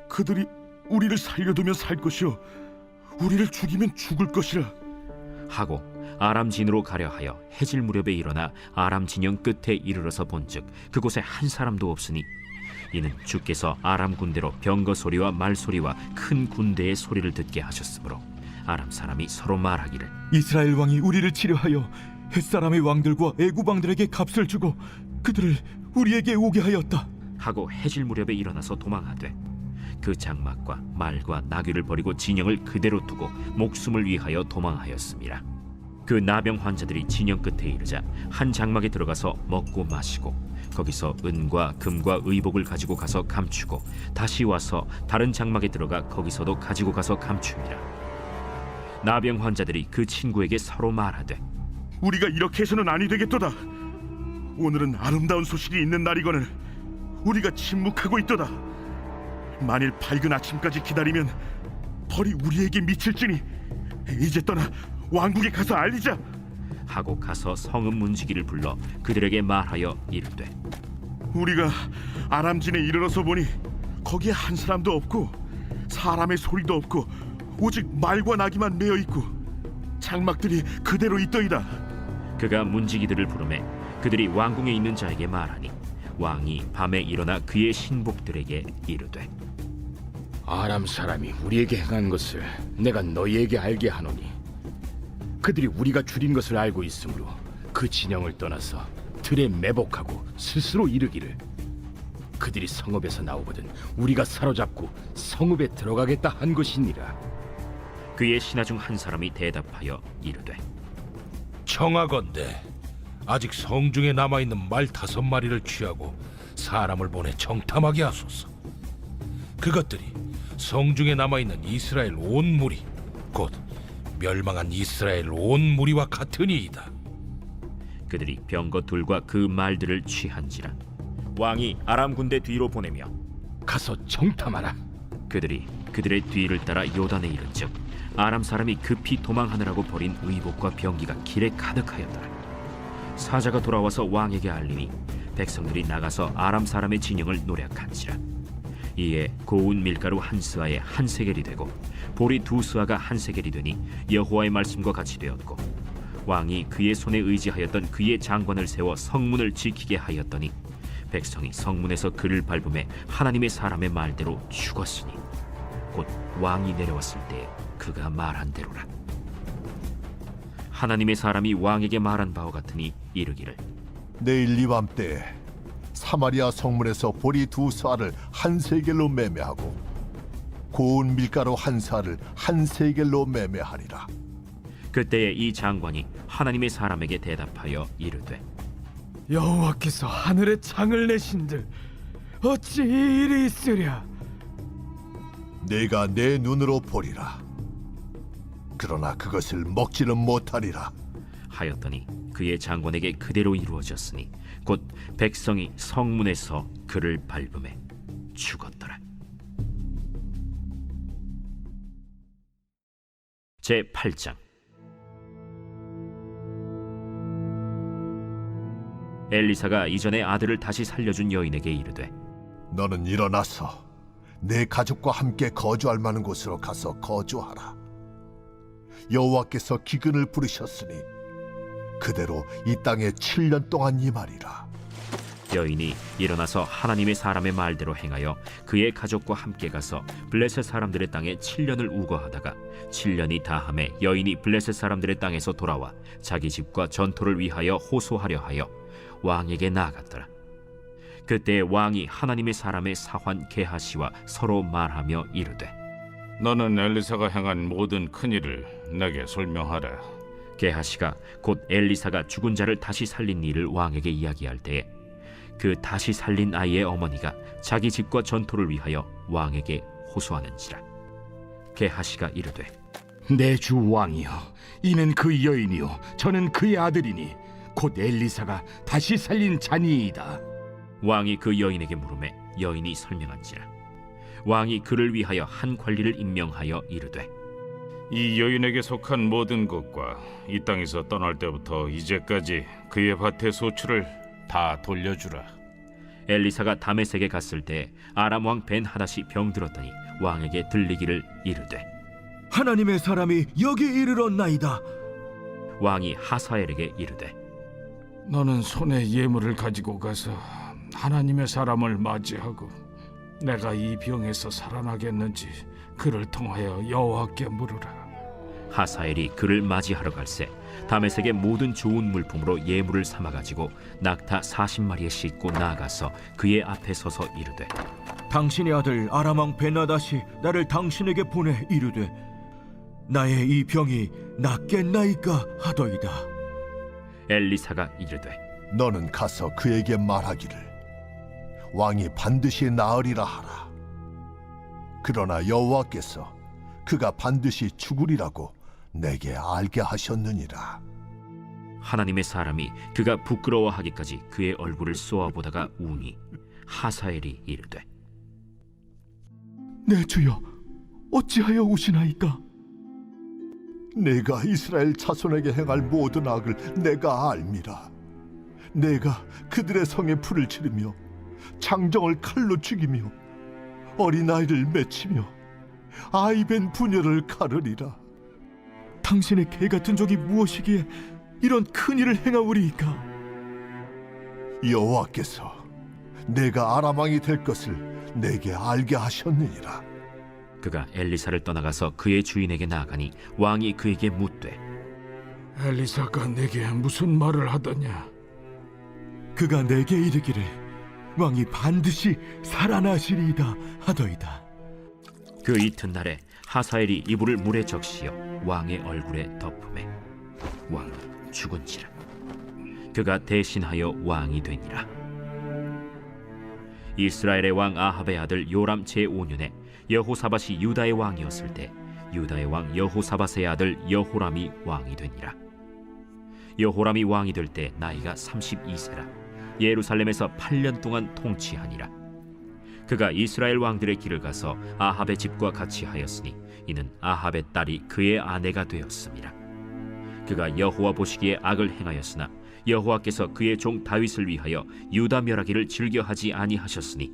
그들이 우리를 살려두면 살 것이요 우리를 죽이면 죽을 것이라. 하고 아람 진으로 가려 하여 해질 무렵에 일어나 아람 진영 끝에 이르러서 본즉 그곳에 한 사람도 없으니 이는 주께서 아람 군대로 병거 소리와 말 소리와 큰 군대의 소리를 듣게 하셨으므로 아람 사람이 서로 말하기를 이스라엘 왕이 우리를 치려하여 햇사람의 왕들과 애굽 왕들에게 값을 주고 그들을 우리에게 오게 하였다 하고 해질 무렵에 일어나서 도망하되 그 장막과 말과 나귀를 버리고 진영을 그대로 두고 목숨을 위하여 도망하였습니다. 그 나병 환자들이 진영 끝에 이르자 한 장막에 들어가서 먹고 마시고 거기서 은과 금과 의복을 가지고 가서 감추고 다시 와서 다른 장막에 들어가 거기서도 가지고 가서 감춥니다. 나병 환자들이 그 친구에게 서로 말하되 우리가 이렇게 해서는 아니 되겠도다. 오늘은 아름다운 소식이 있는 날이거늘 우리가 침묵하고 있도다. 만일 밝은 아침까지 기다리면 벌이 우리에게 미칠지니 이제 떠나 왕국에 가서 알리자. 하고 가서 성읍 문지기를 불러 그들에게 말하여 이르되 우리가 아람진에 이르러서 보니 거기에 한 사람도 없고 사람의 소리도 없고 오직 말과 나귀만 메어 있고 장막들이 그대로 있더이다. 그가 문지기들을 부르매 그들이 왕궁에 있는 자에게 말하니 왕이 밤에 일어나 그의 신복들에게 이르되 아람 사람이 우리에게 행한 것을 내가 너희에게 알게 하노니 그들이 우리가 줄인 것을 알고 있으므로 그 진영을 떠나서 들에 매복하고 스스로 이르기를 그들이 성읍에서 나오거든 우리가 사로잡고 성읍에 들어가겠다 한 것이니라. 그의 신하 중 한 사람이 대답하여 이르되 청하건대 아직 성중에 남아있는 말 5마리를 취하고 사람을 보내 정탐하게 하소서. 그것들이 성중에 남아있는 이스라엘 온 무리 곧 멸망한 이스라엘 온 무리와 같으니이다. 그들이 병거 둘과 그 말들을 취한지라 왕이 아람 군대 뒤로 보내며 가서 정탐하라. 그들이 그들의 뒤를 따라 요단에 이른즉 아람 사람이 급히 도망하느라고 버린 의복과 병기가 길에 가득하였더라. 사자가 돌아와서 왕에게 알리니 백성들이 나가서 아람 사람의 진영을 노략한지라. 이에 고운 밀가루 한 스아에 한 세겔이 되고 보리 2스아가 한 세겔이 되니 여호와의 말씀과 같이 되었고 왕이 그의 손에 의지하였던 그의 장관을 세워 성문을 지키게 하였더니 백성이 성문에서 그를 밟음에 하나님의 사람의 말대로 죽었으니 곧 왕이 내려왔을 때 그가 말한 대로라. 하나님의 사람이 왕에게 말한 바와 같으니 이르기를 내일 이맘때에 사마리아 성문에서 보리 2스아를 한 세겔로 매매하고 고운 밀가루 한 스아를 한 세겔로 매매하리라. 그때에 이 장관이 하나님의 사람에게 대답하여 이르되 여호와께서 하늘에 창을 내신들 어찌 이 일이 있으랴. 내가 내 눈으로 보리라. 그러나 그것을 먹지는 못하리라 하였더니 그의 장관에게 그대로 이루어졌으니 곧 백성이 성문에서 그를 밟음에 죽었더라. 제8장 엘리사가 이전에 아들을 다시 살려준 여인에게 이르되 너는 일어나서 내 가족과 함께 거주할 만한 곳으로 가서 거주하라. 여호와께서 기근을 부르셨으니 그대로 이 땅에 7년 동안 임하리라. 여인이 일어나서 하나님의 사람의 말대로 행하여 그의 가족과 함께 가서 블레셋 사람들의 땅에 7년을 우거하다가 7년이 다함에 여인이 블레셋 사람들의 땅에서 돌아와 자기 집과 전토를 위하여 호소하려 하여 왕에게 나아갔더라. 그때 왕이 하나님의 사람의 사환 게하시와 서로 말하며 이르되 너는 엘리사가 행한 모든 큰 일을 내게 설명하라. 게하시가 곧 엘리사가 죽은 자를 다시 살린 일을 왕에게 이야기할 때에 그 다시 살린 아이의 어머니가 자기 집과 전토를 위하여 왕에게 호소하는지라. 게하시가 이르되 내 주 왕이여 이는 그 여인이요 저는 그의 아들이니 곧 엘리사가 다시 살린 자니이다. 왕이 그 여인에게 물으매 여인이 설명한지라. 왕이 그를 위하여 한 관리를 임명하여 이르되 이 여인에게 속한 모든 것과 이 땅에서 떠날 때부터 이제까지 그의 밭의 소출을 다 돌려주라. 엘리사가 다메섹에 갔을 때 아람 왕 벤하닷이 병들었더니 왕에게 들리기를 이르되 하나님의 사람이 여기 이르렀나이다. 왕이 하사엘에게 이르되 너는 손에 예물을 가지고 가서 하나님의 사람을 맞이하고 내가 이 병에서 살아나겠는지 그를 통하여 여호와께 물으라. 하사엘이 그를 맞이하러 갈새 다메섹의 모든 좋은 물품으로 예물을 삼아가지고 낙타 40마리에 싣고 나아가서 그의 앞에 서서 이르되 당신의 아들 아람 왕 벤하닷이 나를 당신에게 보내 이르되 나의 이 병이 낫겠나이까 하더이다. 엘리사가 이르되 너는 가서 그에게 말하기를 왕이 반드시 나으리라 하라. 그러나 여호와께서 그가 반드시 죽으리라고 내게 알게 하셨느니라. 하나님의 사람이 그가 부끄러워하기까지 그의 얼굴을 쏘아보다가 우니 하사엘이 이르되 내 주여 어찌하여 우시나이까. 내가 이스라엘 자손에게 행할 모든 악을 내가 알미라. 내가 그들의 성에 불을 지르며 장정을 칼로 죽이며 어린아이를 맺히며 아이벤 부녀를 가르리라. 당신의 개 같은 적이 무엇이기에 이런 큰 일을 행하오리이까? 여호와께서 내가 아람 왕이 될 것을 내게 알게 하셨느니라. 그가 엘리사를 떠나가서 그의 주인에게 나아가니 왕이 그에게 묻되 엘리사가 내게 무슨 말을 하더냐? 그가 내게 이르기를 왕이 반드시 살아나시리이다 하더이다. 그 이튿날에 하사엘이 이불을 물에 적시어 왕의 얼굴에 덮음에 왕은 죽은지라. 그가 대신하여 왕이 되니라. 이스라엘의 왕 아합의 아들 요람 제5년에 여호사밧이 유다의 왕이었을 때 유다의 왕 여호사밧의 아들 여호람이 왕이 되니라. 여호람이 왕이 될 때 나이가 32세라. 예루살렘에서 8년 동안 통치하니라. 그가 이스라엘 왕들의 길을 가서 아합의 집과 같이 하였으니 이는 아합의 딸이 그의 아내가 되었습니다. 그가 여호와 보시기에 악을 행하였으나 여호와께서 그의 종 다윗을 위하여 유다 멸하기를 즐겨하지 아니하셨으니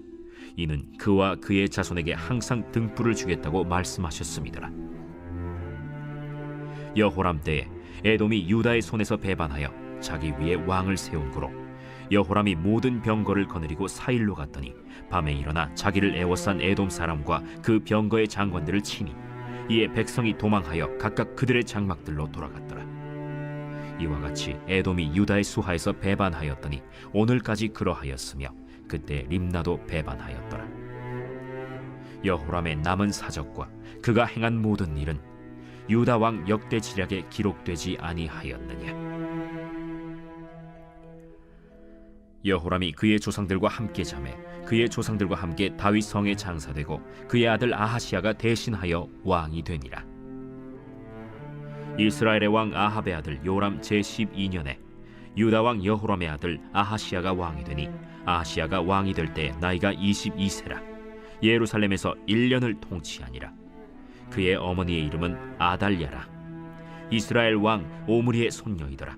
이는 그와 그의 자손에게 항상 등불을 주겠다고 말씀하셨습니다. 여호람 때에 에돔이 유다의 손에서 배반하여 자기 위에 왕을 세운 고로 여호람이 모든 병거를 거느리고 사일로 갔더니 밤에 일어나 자기를 애워싼 에돔 사람과 그 병거의 장관들을 치니 이에 백성이 도망하여 각각 그들의 장막들로 돌아갔더라. 이와 같이 에돔이 유다의 수하에서 배반하였더니 오늘까지 그러하였으며 그때 림나도 배반하였더라. 여호람의 남은 사적과 그가 행한 모든 일은 유다 왕 역대지략에 기록되지 아니하였느냐. 여호람이 그의 조상들과 함께 자매 그의 조상들과 함께 다윗 성에 장사되고 그의 아들 아하시아가 대신하여 왕이 되니라. 이스라엘의 왕 아합의 아들 요람 제12년에 유다 왕 여호람의 아들 아하시아가 왕이 되니 아하시아가 왕이 될 때 나이가 22세라. 예루살렘에서 1년을 통치하니라. 그의 어머니의 이름은 아달랴라. 이스라엘 왕 오므리의 손녀이더라.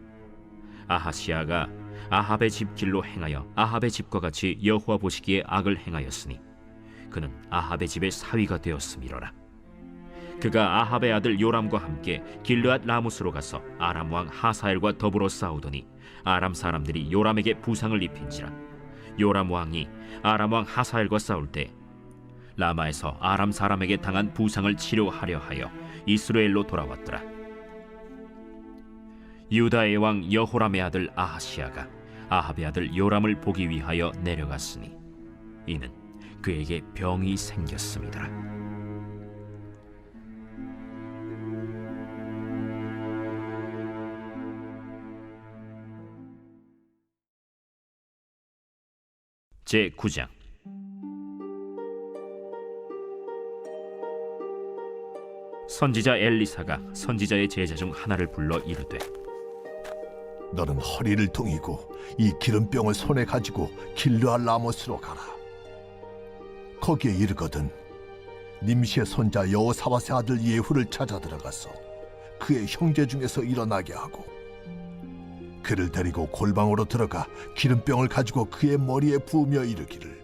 아하시아가 아합의 집 길로 행하여 아합의 집과 같이 여호와 보시기에 악을 행하였으니 그는 아합의 집의 사위가 되었음이로라. 그가 아합의 아들 요람과 함께 길르앗 라무스로 가서 아람 왕 하사엘과 더불어 싸우더니 아람 사람들이 요람에게 부상을 입힌지라. 요람 왕이 아람 왕 하사엘과 싸울 때 라마에서 아람 사람에게 당한 부상을 치료하려 하여 이스라엘로 돌아왔더라. 유다의 왕 여호람의 아들 아하시아가 아합의 아들 요람을 보기 위하여 내려갔으니 이는 그에게 병이 생겼습니다. 제9장. 선지자 엘리사가 선지자의 제자 중 하나를 불러 이르되 너는 허리를 동이고 이 기름병을 손에 가지고 길르앗 라모스로 가라. 거기에 이르거든 님시의 손자 여호사밧의 아들 예후를 찾아 들어가서 그의 형제 중에서 일어나게 하고 그를 데리고 골방으로 들어가 기름병을 가지고 그의 머리에 부으며 이르기를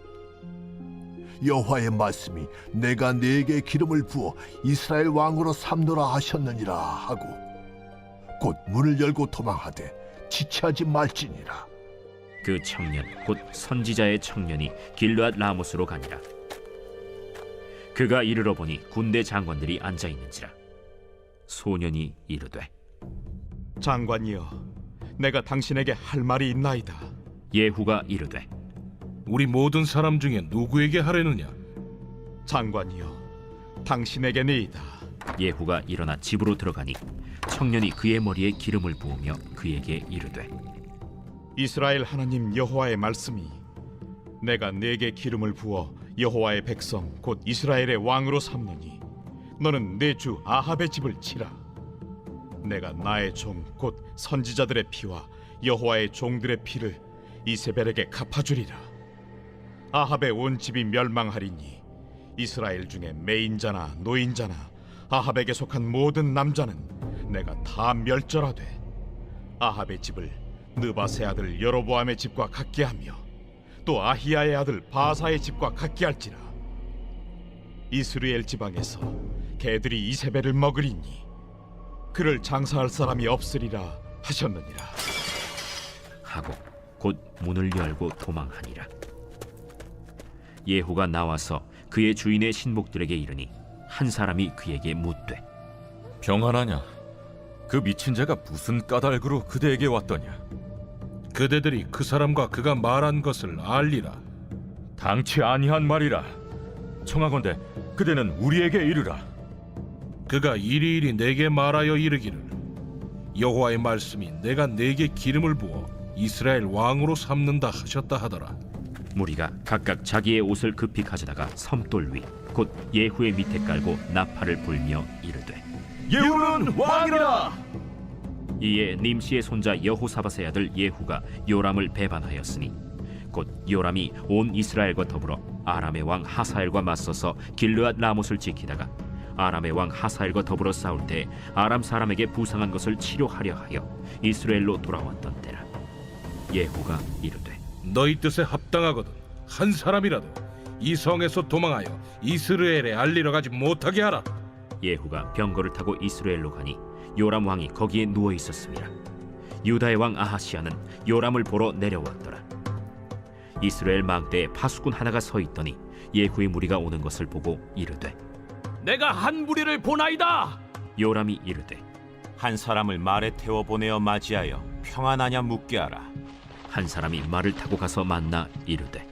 여호와의 말씀이 내가 네게 기름을 부어 이스라엘 왕으로 삼노라 하셨느니라 하고 곧 문을 열고 도망하되 지체하지 말지니라. 그 청년 곧 선지자의 청년이 길르앗 라모스로 가니라. 그가 이르러 보니 군대 장관들이 앉아 있는지라. 소년이 이르되 장관이여 내가 당신에게 할 말이 있나이다. 예후가 이르되 우리 모든 사람 중에 누구에게 하려느냐? 장관이여 당신에게니이다. 예후가 일어나 집으로 들어가니 청년이 그의 머리에 기름을 부으며 그에게 이르되 이스라엘 하나님 여호와의 말씀이 내가 네게 기름을 부어 여호와의 백성 곧 이스라엘의 왕으로 삼느니 너는 내 주 아합의 집을 치라. 내가 나의 종 곧 선지자들의 피와 여호와의 종들의 피를 이세벨에게 갚아주리라. 아합의 온 집이 멸망하리니 이스라엘 중에 매인자나 노인자나 아합에게 속한 모든 남자는 내가 다 멸절하되 아합의 집을 느바세 아들 여로보암의 집과 같게 하며 또 아히야의 아들 바사의 집과 같게 할지라. 이스라엘 지방에서 개들이 이세벨을 먹으리니 그를 장사할 사람이 없으리라 하셨느니라. 하고 곧 문을 열고 도망하니라. 예후가 나와서 그의 주인의 신복들에게 이르니 한 사람이 그에게 묻되 평안하냐? 그 미친 자가 무슨 까닭으로 그대에게 왔더냐? 그대들이 그 사람과 그가 말한 것을 알리라. 당치 아니한 말이라. 청하건대 그대는 우리에게 이르라. 그가 이리이리 내게 말하여 이르기를 여호와의 말씀이 내가 내게 기름을 부어 이스라엘 왕으로 삼는다 하셨다 하더라. 무리가 각각 자기의 옷을 급히 가져다가 섬돌 위 곧 예후의 밑에 깔고 나팔을 불며 이르되 예후는 왕이라. 이에 님시의 손자 여호사밧의 아들 예후가 요람을 배반하였으니 곧 요람이 온 이스라엘과 더불어 아람의 왕 하사엘과 맞서서 길르앗 라못을 지키다가 아람의 왕 하사엘과 더불어 싸울 때 아람 사람에게 부상한 것을 치료하려 하여 이스라엘로 돌아왔던 때라. 예후가 이르되 너희 뜻에 합당하거든 한 사람이라도 이 성에서 도망하여 이스라엘에 알리러 가지 못하게 하라. 예후가 병거를 타고 이스라엘로 가니 요람 왕이 거기에 누워 있었습니다. 유다의 왕 아하시아는 요람을 보러 내려왔더라. 이스라엘 망대에 파수꾼 하나가 서 있더니 예후의 무리가 오는 것을 보고 이르되 내가 한 무리를 보나이다. 요람이 이르되 한 사람을 말에 태워 보내어 맞이하여 평안하냐 묻게 하라. 한 사람이 말을 타고 가서 만나 이르되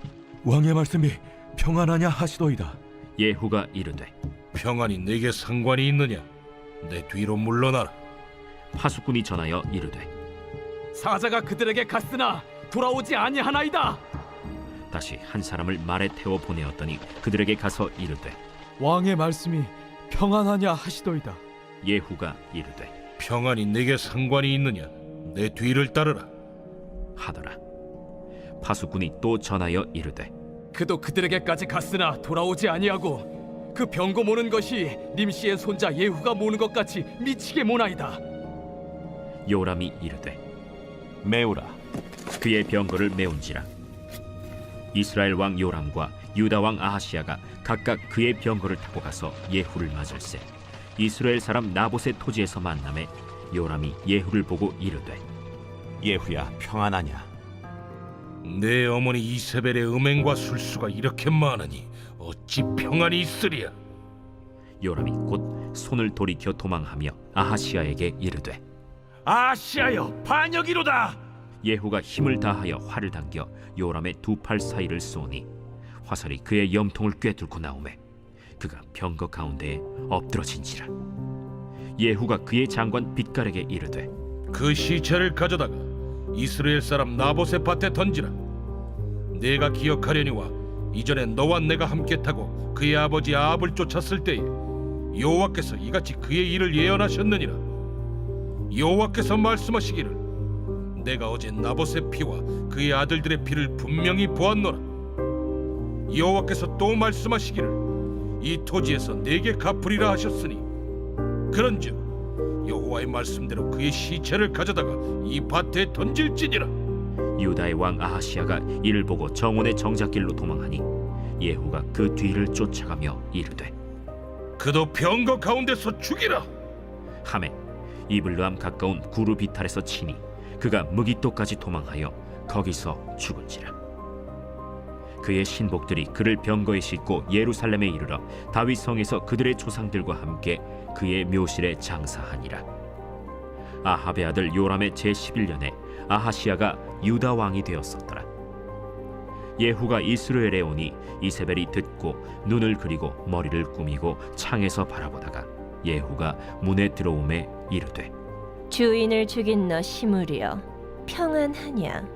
왕의 말씀이 평안하냐 하시도이다. 예후가 이르되 평안이 내게 상관이 있느냐? 내 뒤로 물러나라. 파수꾼이 전하여 이르되 사자가 그들에게 갔으나 돌아오지 아니하나이다. 다시 한 사람을 말에 태워 보내었더니 그들에게 가서 이르되 왕의 말씀이 평안하냐 하시도이다. 예후가 이르되 평안이 내게 상관이 있느냐? 내 뒤를 따르라 하더라. 파수꾼이 또 전하여 이르되 그도 그들에게까지 갔으나 돌아오지 아니하고 그 병거 모는 것이 님시의 손자 예후가 모는 것 같이 미치게 모나이다. 요람이 이르되 메우라. 그의 병거를 메운지라. 이스라엘 왕 요람과 유다 왕 아하시아가 각각 그의 병거를 타고 가서 예후를 맞을세 이스라엘 사람 나봇의 토지에서 만남에 요람이 예후를 보고 이르되 예후야 평안하냐? 내 어머니 이세벨의 음행과 술수가 이렇게 많으니 어찌 평안이 있으리야? 요람이 곧 손을 돌이켜 도망하며 아하시아에게 이르되 아하시아여 반역이로다. 예후가 힘을 다하여 활을 당겨 요람의 두 팔 사이를 쏘니 화살이 그의 염통을 꿰뚫고 나오매 그가 병거 가운데에 엎드러진지라. 예후가 그의 장관 빗갈에게 이르되 그 시체를 가져다가 이스라엘 사람 나봇의 밭에 던지라. 내가 기억하려니와 이전에 너와 내가 함께 타고 그의 아버지 아합을 쫓았을 때에 여호와께서 이같이 그의 일을 예언하셨느니라. 여호와께서 말씀하시기를 내가 어제 나봇의 피와 그의 아들들의 피를 분명히 보았노라. 여호와께서 또 말씀하시기를 이 토지에서 내게 갚으리라 하셨으니 그런즉 여호와의 말씀대로 그의 시체를 가져다가 이 밭에 던질지니라. 유다의 왕 아하시아가 이를 보고 정원의 정작길로 도망하니 예후가 그 뒤를 쫓아가며 이르되 그도 병거 가운데서 죽이라 하매 이블르함 가까운 구르 비탈에서 치니 그가 무기토까지 도망하여 거기서 죽은지라. 그의 신복들이 그를 병거에 싣고 예루살렘에 이르러 다윗 성에서 그들의 조상들과 함께 그의 묘실에 장사하니라. 아합의 아들 요람의 제11년에 아하시아가 유다 왕이 되었었더라. 예후가 이스라엘에 오니 이세벨이 듣고 눈을 그리고 머리를 꾸미고 창에서 바라보다가 예후가 문에 들어오매 이르되 주인을 죽인 너 시므리여 평안하냐?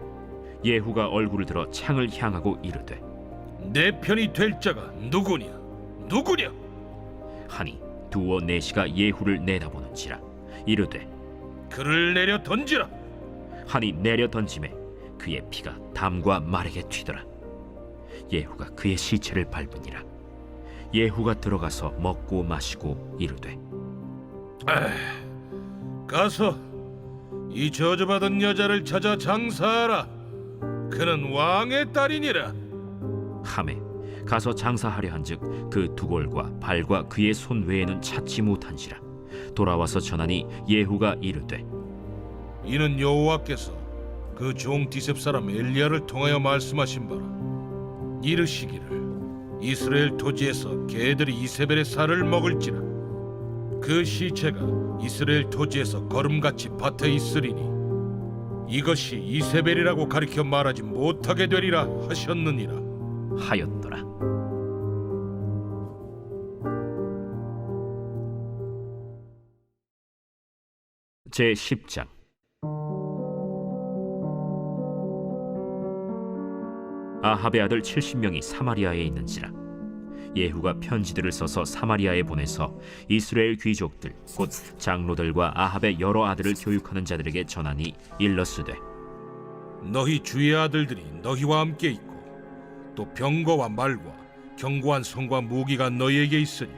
예후가 얼굴을 들어 창을 향하고 이르되 내 편이 될 자가 누구냐? 누구냐? 하니 두어 내시가 예후를 내다보는지라. 이르되 그를 내려 던지라 하니 내려 던짐에 그의 피가 담과 말에게 튀더라. 예후가 그의 시체를 밟으니라. 예후가 들어가서 먹고 마시고 이르되 가서 이 저주받은 여자를 찾아 장사하라. 그는 왕의 딸이니라. 하매 가서 장사하려 한즉 그 두골과 발과 그의 손 외에는 찾지 못한지라. 돌아와서 전하니 예후가 이르되, 이는 여호와께서 그 종 디셉 사람 엘리야를 통하여 말씀하신 바라. 이르시기를 이스라엘 토지에서 개들이 이세벨의 살을 먹을지라. 그 시체가 이스라엘 토지에서 거름같이 밭에 있으리니 이것이 이세벨이라고 가리켜 말하지 못하게 되리라 하셨느니라 하였더라. 제 10장. 아합의 아들 70명이 사마리아에 있는지라. 예후가 편지들을 써서 사마리아에 보내서 이스라엘 귀족들 곧 장로들과 아합의 여러 아들을 교육하는 자들에게 전하니 일러스되, 너희 주의 아들들이 너희와 함께 있고 또 병거와 말과 견고한 성과 무기가 너희에게 있으니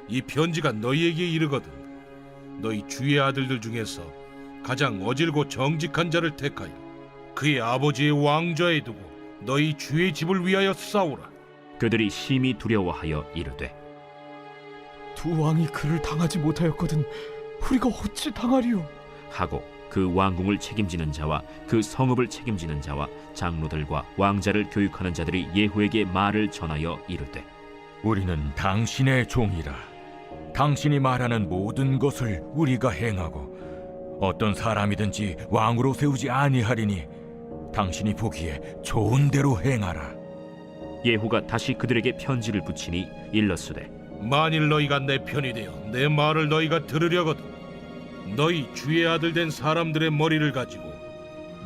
이 편지가 너희에게 이르거든 너희 주의 아들들 중에서 가장 어질고 정직한 자를 택하여 그의 아버지의 왕좌에 두고 너희 주의 집을 위하여 싸우라. 그들이 심히 두려워하여 이르되, 두 왕이 그를 당하지 못하였거든 우리가 어찌 당하리요? 하고 그 왕궁을 책임지는 자와 그 성읍을 책임지는 자와 장로들과 왕자를 교육하는 자들이 예후에게 말을 전하여 이르되, 우리는 당신의 종이라. 당신이 말하는 모든 것을 우리가 행하고 어떤 사람이든지 왕으로 세우지 아니하리니 당신이 보기에 좋은 대로 행하라. 예후가 다시 그들에게 편지를 붙이니 일러스되, 만일 너희가 내 편이 되어 내 말을 너희가 들으려거든 너희 주의 아들 된 사람들의 머리를 가지고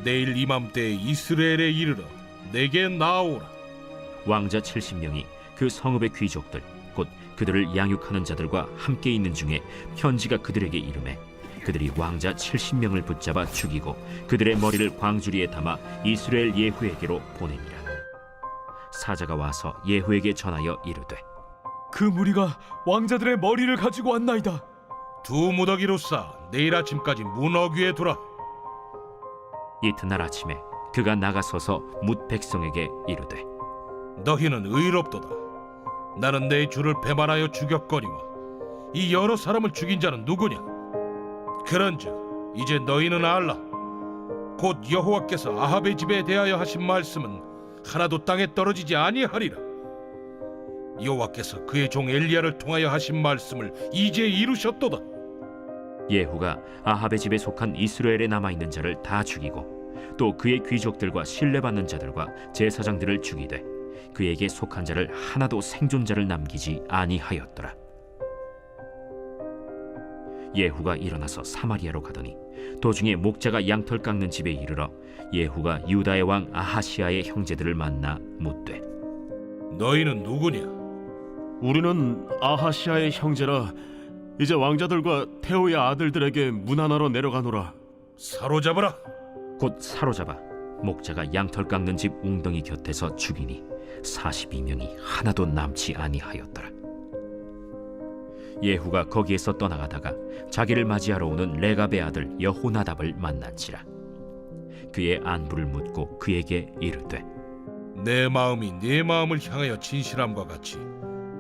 내일 이맘때에 이스라엘에 이르러 내게 나오라. 왕자 70명이 그 성읍의 귀족들 곧 그들을 양육하는 자들과 함께 있는 중에 편지가 그들에게 이르매 그들이 왕자 70명을 붙잡아 죽이고 그들의 머리를 광주리에 담아 이스라엘 예후에게로 보내니라. 사자가 와서 예후에게 전하여 이르되, 그 무리가 왕자들의 머리를 가지고 왔나이다. 두 무더기로 싸 내일 아침까지 문 어귀에 두라. 이튿날 아침에 그가 나가서서 뭇 백성에게 이르되, 너희는 의롭도다. 나는 내 주를 배반하여 죽였거니와 이 여러 사람을 죽인 자는 누구냐? 그런즉 이제 너희는 알라. 곧 여호와께서 아합의 집에 대하여 하신 말씀은 하나도 땅에 떨어지지 아니하리라. 여호와께서 그의 종 엘리야를 통하여 하신 말씀을 이제 이루셨도다. 예후가 아합의 집에 속한 이스라엘에 남아있는 자를 다 죽이고 또 그의 귀족들과 신뢰받는 자들과 제사장들을 죽이되 그에게 속한 자를 하나도 생존자를 남기지 아니하였더라. 예후가 일어나서 사마리아로 가더니 도중에 목자가 양털 깎는 집에 이르러 예후가 유다의 왕 아하시아의 형제들을 만나 묻되, 너희는 누구냐? 우리는 아하시아의 형제라. 이제 왕자들과 태호의 아들들에게 문하나로 내려가노라. 사로잡으라. 곧 사로잡아 목자가 양털 깎는 집 웅덩이 곁에서 죽이니 42명이 하나도 남지 아니하였더라. 예후가 거기에서 떠나가다가 자기를 맞이하러 오는 레갑의 아들 여호나답을 만난지라. 그의 안부를 묻고 그에게 이르되, 내 마음이 네 마음을 향하여 진실함과 같이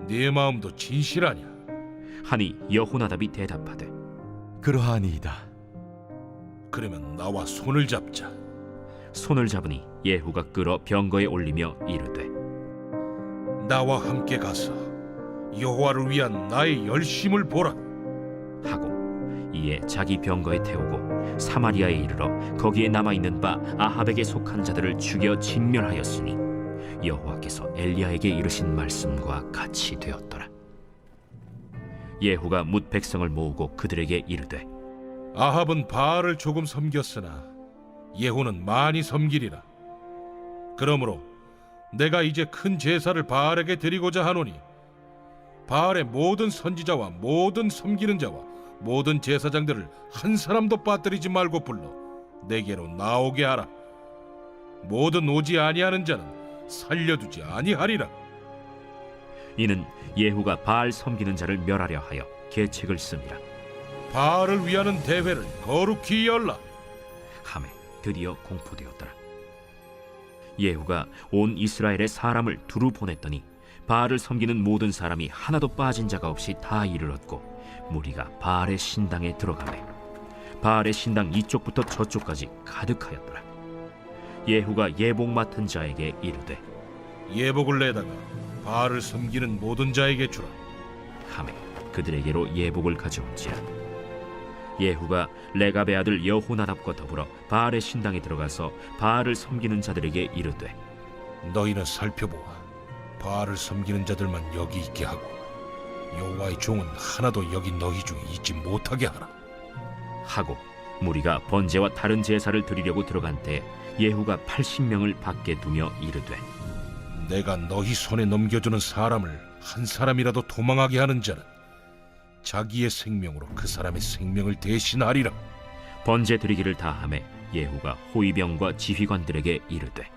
네 마음도 진실하냐? 하니 여호나답이 대답하되, 그러하니이다. 그러면 나와 손을 잡자. 손을 잡으니 예후가 끌어 병거에 올리며 이르되, 나와 함께 가서 여호와를 위한 나의 열심을 보라 하고 이에 자기 병거에 태우고 사마리아에 이르러 거기에 남아있는 바 아합에게 속한 자들을 죽여 진멸하였으니 여호와께서 엘리야에게 이르신 말씀과 같이 되었더라. 예후가 뭇 백성을 모으고 그들에게 이르되, 아합은 바알을 조금 섬겼으나 예후는 많이 섬기리라. 그러므로 내가 이제 큰 제사를 바알에게 드리고자 하노니 바알의 모든 선지자와 모든 섬기는 자와 모든 제사장들을 한 사람도 빠뜨리지 말고 불러 내게로 나오게 하라. 모든 오지 아니하는 자는 살려두지 아니하리라. 이는 예후가 바알 섬기는 자를 멸하려 하여 계책을 씁니다. 바알을 위하는 대회를 거룩히 열라. 하매 드디어 공포되었더라. 예후가 온 이스라엘의 사람을 두루 보냈더니 바알을 섬기는 모든 사람이 하나도 빠진 자가 없이 다 이르렀고 무리가 바알의 신당에 들어가매 바알의 신당 이쪽부터 저쪽까지 가득하였더라. 예후가 예복 맡은 자에게 이르되 예복을 내다가 바알을 섬기는 모든 자에게 주라. 하매 그들에게로 예복을 가져온지라. 예후가 레갑의 아들 여호나답과 더불어 바알의 신당에 들어가서 바알을 섬기는 자들에게 이르되 너희는 살펴보아 바알을 섬기는 자들만 여기 있게 하고 여호와의 종은 하나도 여기 너희 중에 있지 못하게 하라 하고 무리가 번제와 다른 제사를 드리려고 들어간 때 예후가 80명을 밖에 두며 이르되 내가 너희 손에 넘겨주는 사람을 한 사람이라도 도망하게 하는 자는 자기의 생명으로 그 사람의 생명을 대신하리라. 번제 드리기를 다하매 예후가 호위병과 지휘관들에게 이르되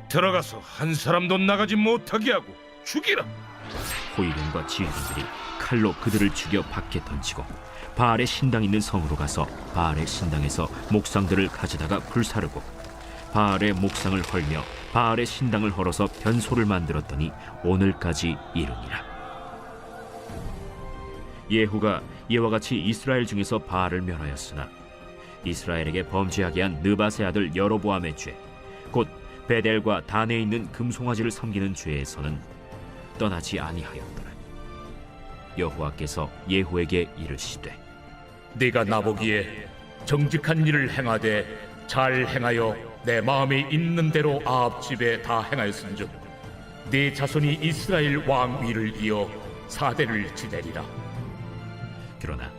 들어가서 한 사람도 나가지 못하게 하고 죽이라. 호위병과 지휘관들이 칼로 그들을 죽여 밖에 던지고 바알의 신당 있는 성으로 가서 바알의 신당에서 목상들을 가져다가 불사르고 바알의 목상을 헐며 바알의 신당을 헐어서 변소를 만들었더니 오늘까지 이르니라. 예후가 이와 같이 이스라엘 중에서 바알을 멸하였으나 이스라엘에게 범죄하게 한 느밧의 아들 여로보암의 죄, 곧 베델과 단에 있는 금송아지를 섬기는 죄에서는 떠나지 아니하였더라. 여호와께서 예후에게 이르시되 네가 나보기에 정직한 일을 행하되 잘 행하여 내 마음에 있는 대로 아합 집에 다 행하였은즉 네 자손이 이스라엘 왕 위를 이어 4대를 지내리라. 그러나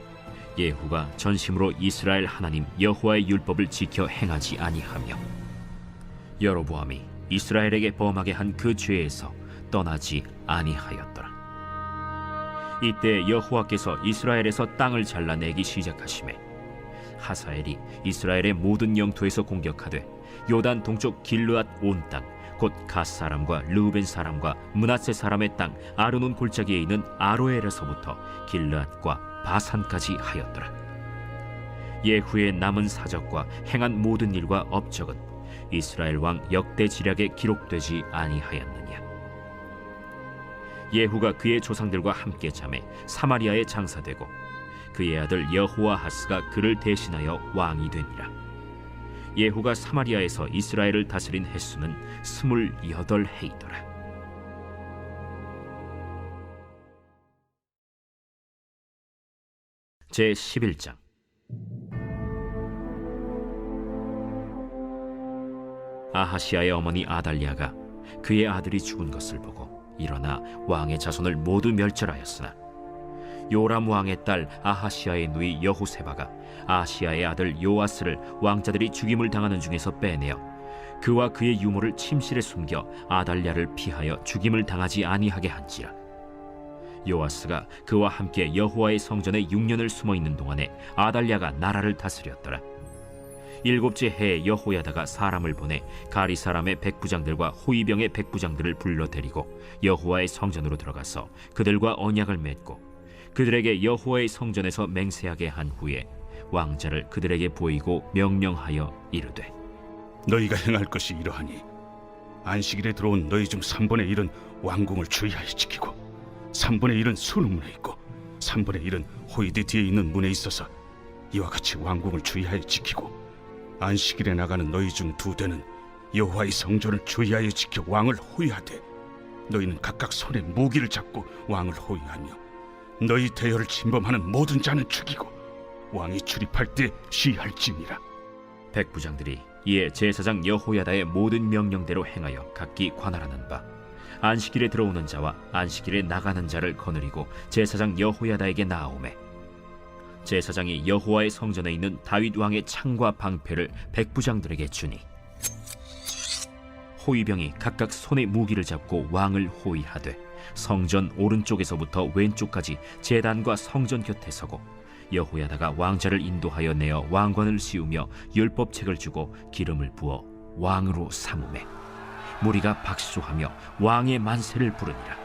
예후가 전심으로 이스라엘 하나님 여호와의 율법을 지켜 행하지 아니하며 여로보암이 이스라엘에게 범하게 한 그 죄에서 떠나지 아니하였더라. 이때 여호와께서 이스라엘에서 땅을 잘라내기 시작하시매 하사엘이 이스라엘의 모든 영토에서 공격하되 요단 동쪽 길르앗 온 땅 곧 갓 사람과 르우벤 사람과 므낫세 사람의 땅 아르논 골짜기에 있는 아로엘에서부터 길르앗과 바산까지 하였더라. 예후의 남은 사적과 행한 모든 일과 업적은 이스라엘 왕 역대 지략에 기록되지 아니하였느냐. 예후가 그의 조상들과 함께 잠에 사마리아에 장사되고 그의 아들 여호아하스가 그를 대신하여 왕이 되니라. 예후가 사마리아에서 이스라엘을 다스린 횟수는 28해이더라. 제11장. 아하시아의 어머니 아달랴가 그의 아들이 죽은 것을 보고 일어나 왕의 자손을 모두 멸절하였으나 요람 왕의 딸 아하시아의 누이 여호세바가 아시아의 아들 요아스를 왕자들이 죽임을 당하는 중에서 빼내어 그와 그의 유모를 침실에 숨겨 아달랴를 피하여 죽임을 당하지 아니하게 한지라. 요아스가 그와 함께 여호와의 성전에 6년을 숨어있는 동안에 아달랴가 나라를 다스렸더라. 7째 해에 여호야다가 사람을 보내 가리 사람의 백부장들과 호위병의 백부장들을 불러 데리고 여호와의 성전으로 들어가서 그들과 언약을 맺고 그들에게 여호와의 성전에서 맹세하게 한 후에 왕자를 그들에게 보이고 명령하여 이르되 너희가 행할 것이 이러하니 안식일에 들어온 너희 중 3분의 1은 왕궁을 주의하여 지키고 3분의 1은 수능문에 있고 3분의 1은 호위대 뒤에 있는 문에 있어서 이와 같이 왕궁을 주의하여 지키고 안식일에 나가는 너희 중 2대는 여호와의 성전을 주의하여 지켜 왕을 호위하되 너희는 각각 손에 무기를 잡고 왕을 호위하며 너희 대열을 침범하는 모든 자는 죽이고 왕이 출입할 때 시할지니라. 백부장들이 이에 제사장 여호야다의 모든 명령대로 행하여 각기 관할하는 바 안식일에 들어오는 자와 안식일에 나가는 자를 거느리고 제사장 여호야다에게 나아오매 제사장이 여호와의 성전에 있는 다윗 왕의 창과 방패를 백부장들에게 주니 호위병이 각각 손에 무기를 잡고 왕을 호위하되 성전 오른쪽에서부터 왼쪽까지 제단과 성전 곁에 서고 여호야다가 왕자를 인도하여 내어 왕관을 씌우며 율법책을 주고 기름을 부어 왕으로 삼으매 무리가 박수하며 왕의 만세를 부르니라.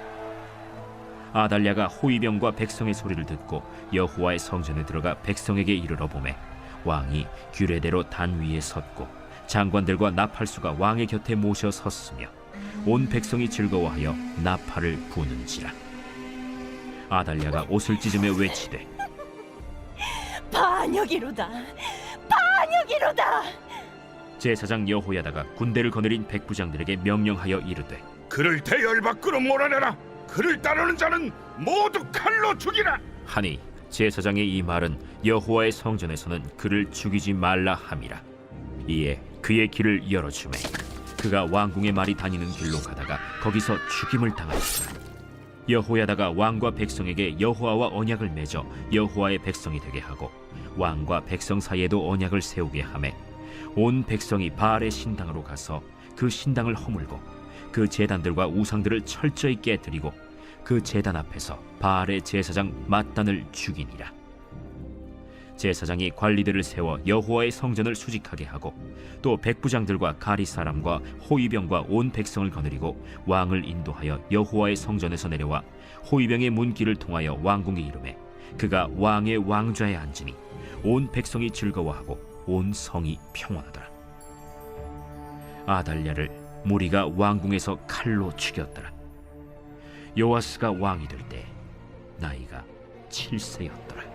아달랴가 호위병과 백성의 소리를 듣고 여호와의 성전에 들어가 백성에게 이르러 보매 왕이 규례대로 단 위에 섰고 장관들과 나팔수가 왕의 곁에 모셔 섰으며 온 백성이 즐거워하여 나팔을 부는지라. 아달랴가 옷을 찢으며 외치되 반역이로다, 반역이로다. 제사장 여호야다가 군대를 거느린 백부장들에게 명령하여 이르되 그를 대열 밖으로 몰아내라. 그를 따르는 자는 모두 칼로 죽이라. 하니 제사장의 이 말은 여호와의 성전에서는 그를 죽이지 말라 함이라. 이에 그의 길을 열어주매 그가 왕궁의 말이 다니는 길로 가다가 거기서 죽임을 당하였더라. 여호야다가 왕과 백성에게 여호와와 언약을 맺어 여호와의 백성이 되게 하고 왕과 백성 사이에도 언약을 세우게 하매 온 백성이 바알의 신당으로 가서 그 신당을 허물고 그 제단들과 우상들을 철저히 깨뜨리고 그 제단 앞에서 바알의 제사장 맏단을 죽이니라. 제사장이 관리들을 세워 여호와의 성전을 수직하게 하고 또 백부장들과 가리 사람과 호위병과 온 백성을 거느리고 왕을 인도하여 여호와의 성전에서 내려와 호위병의 문길을 통하여 왕궁에 이르매 그가 왕의 왕좌에 앉으니 온 백성이 즐거워하고 온 성이 평안하더라. 아달랴를 무리가 왕궁에서 칼로 죽였더라. 요아스가 왕이 될 때 나이가 7세였더라.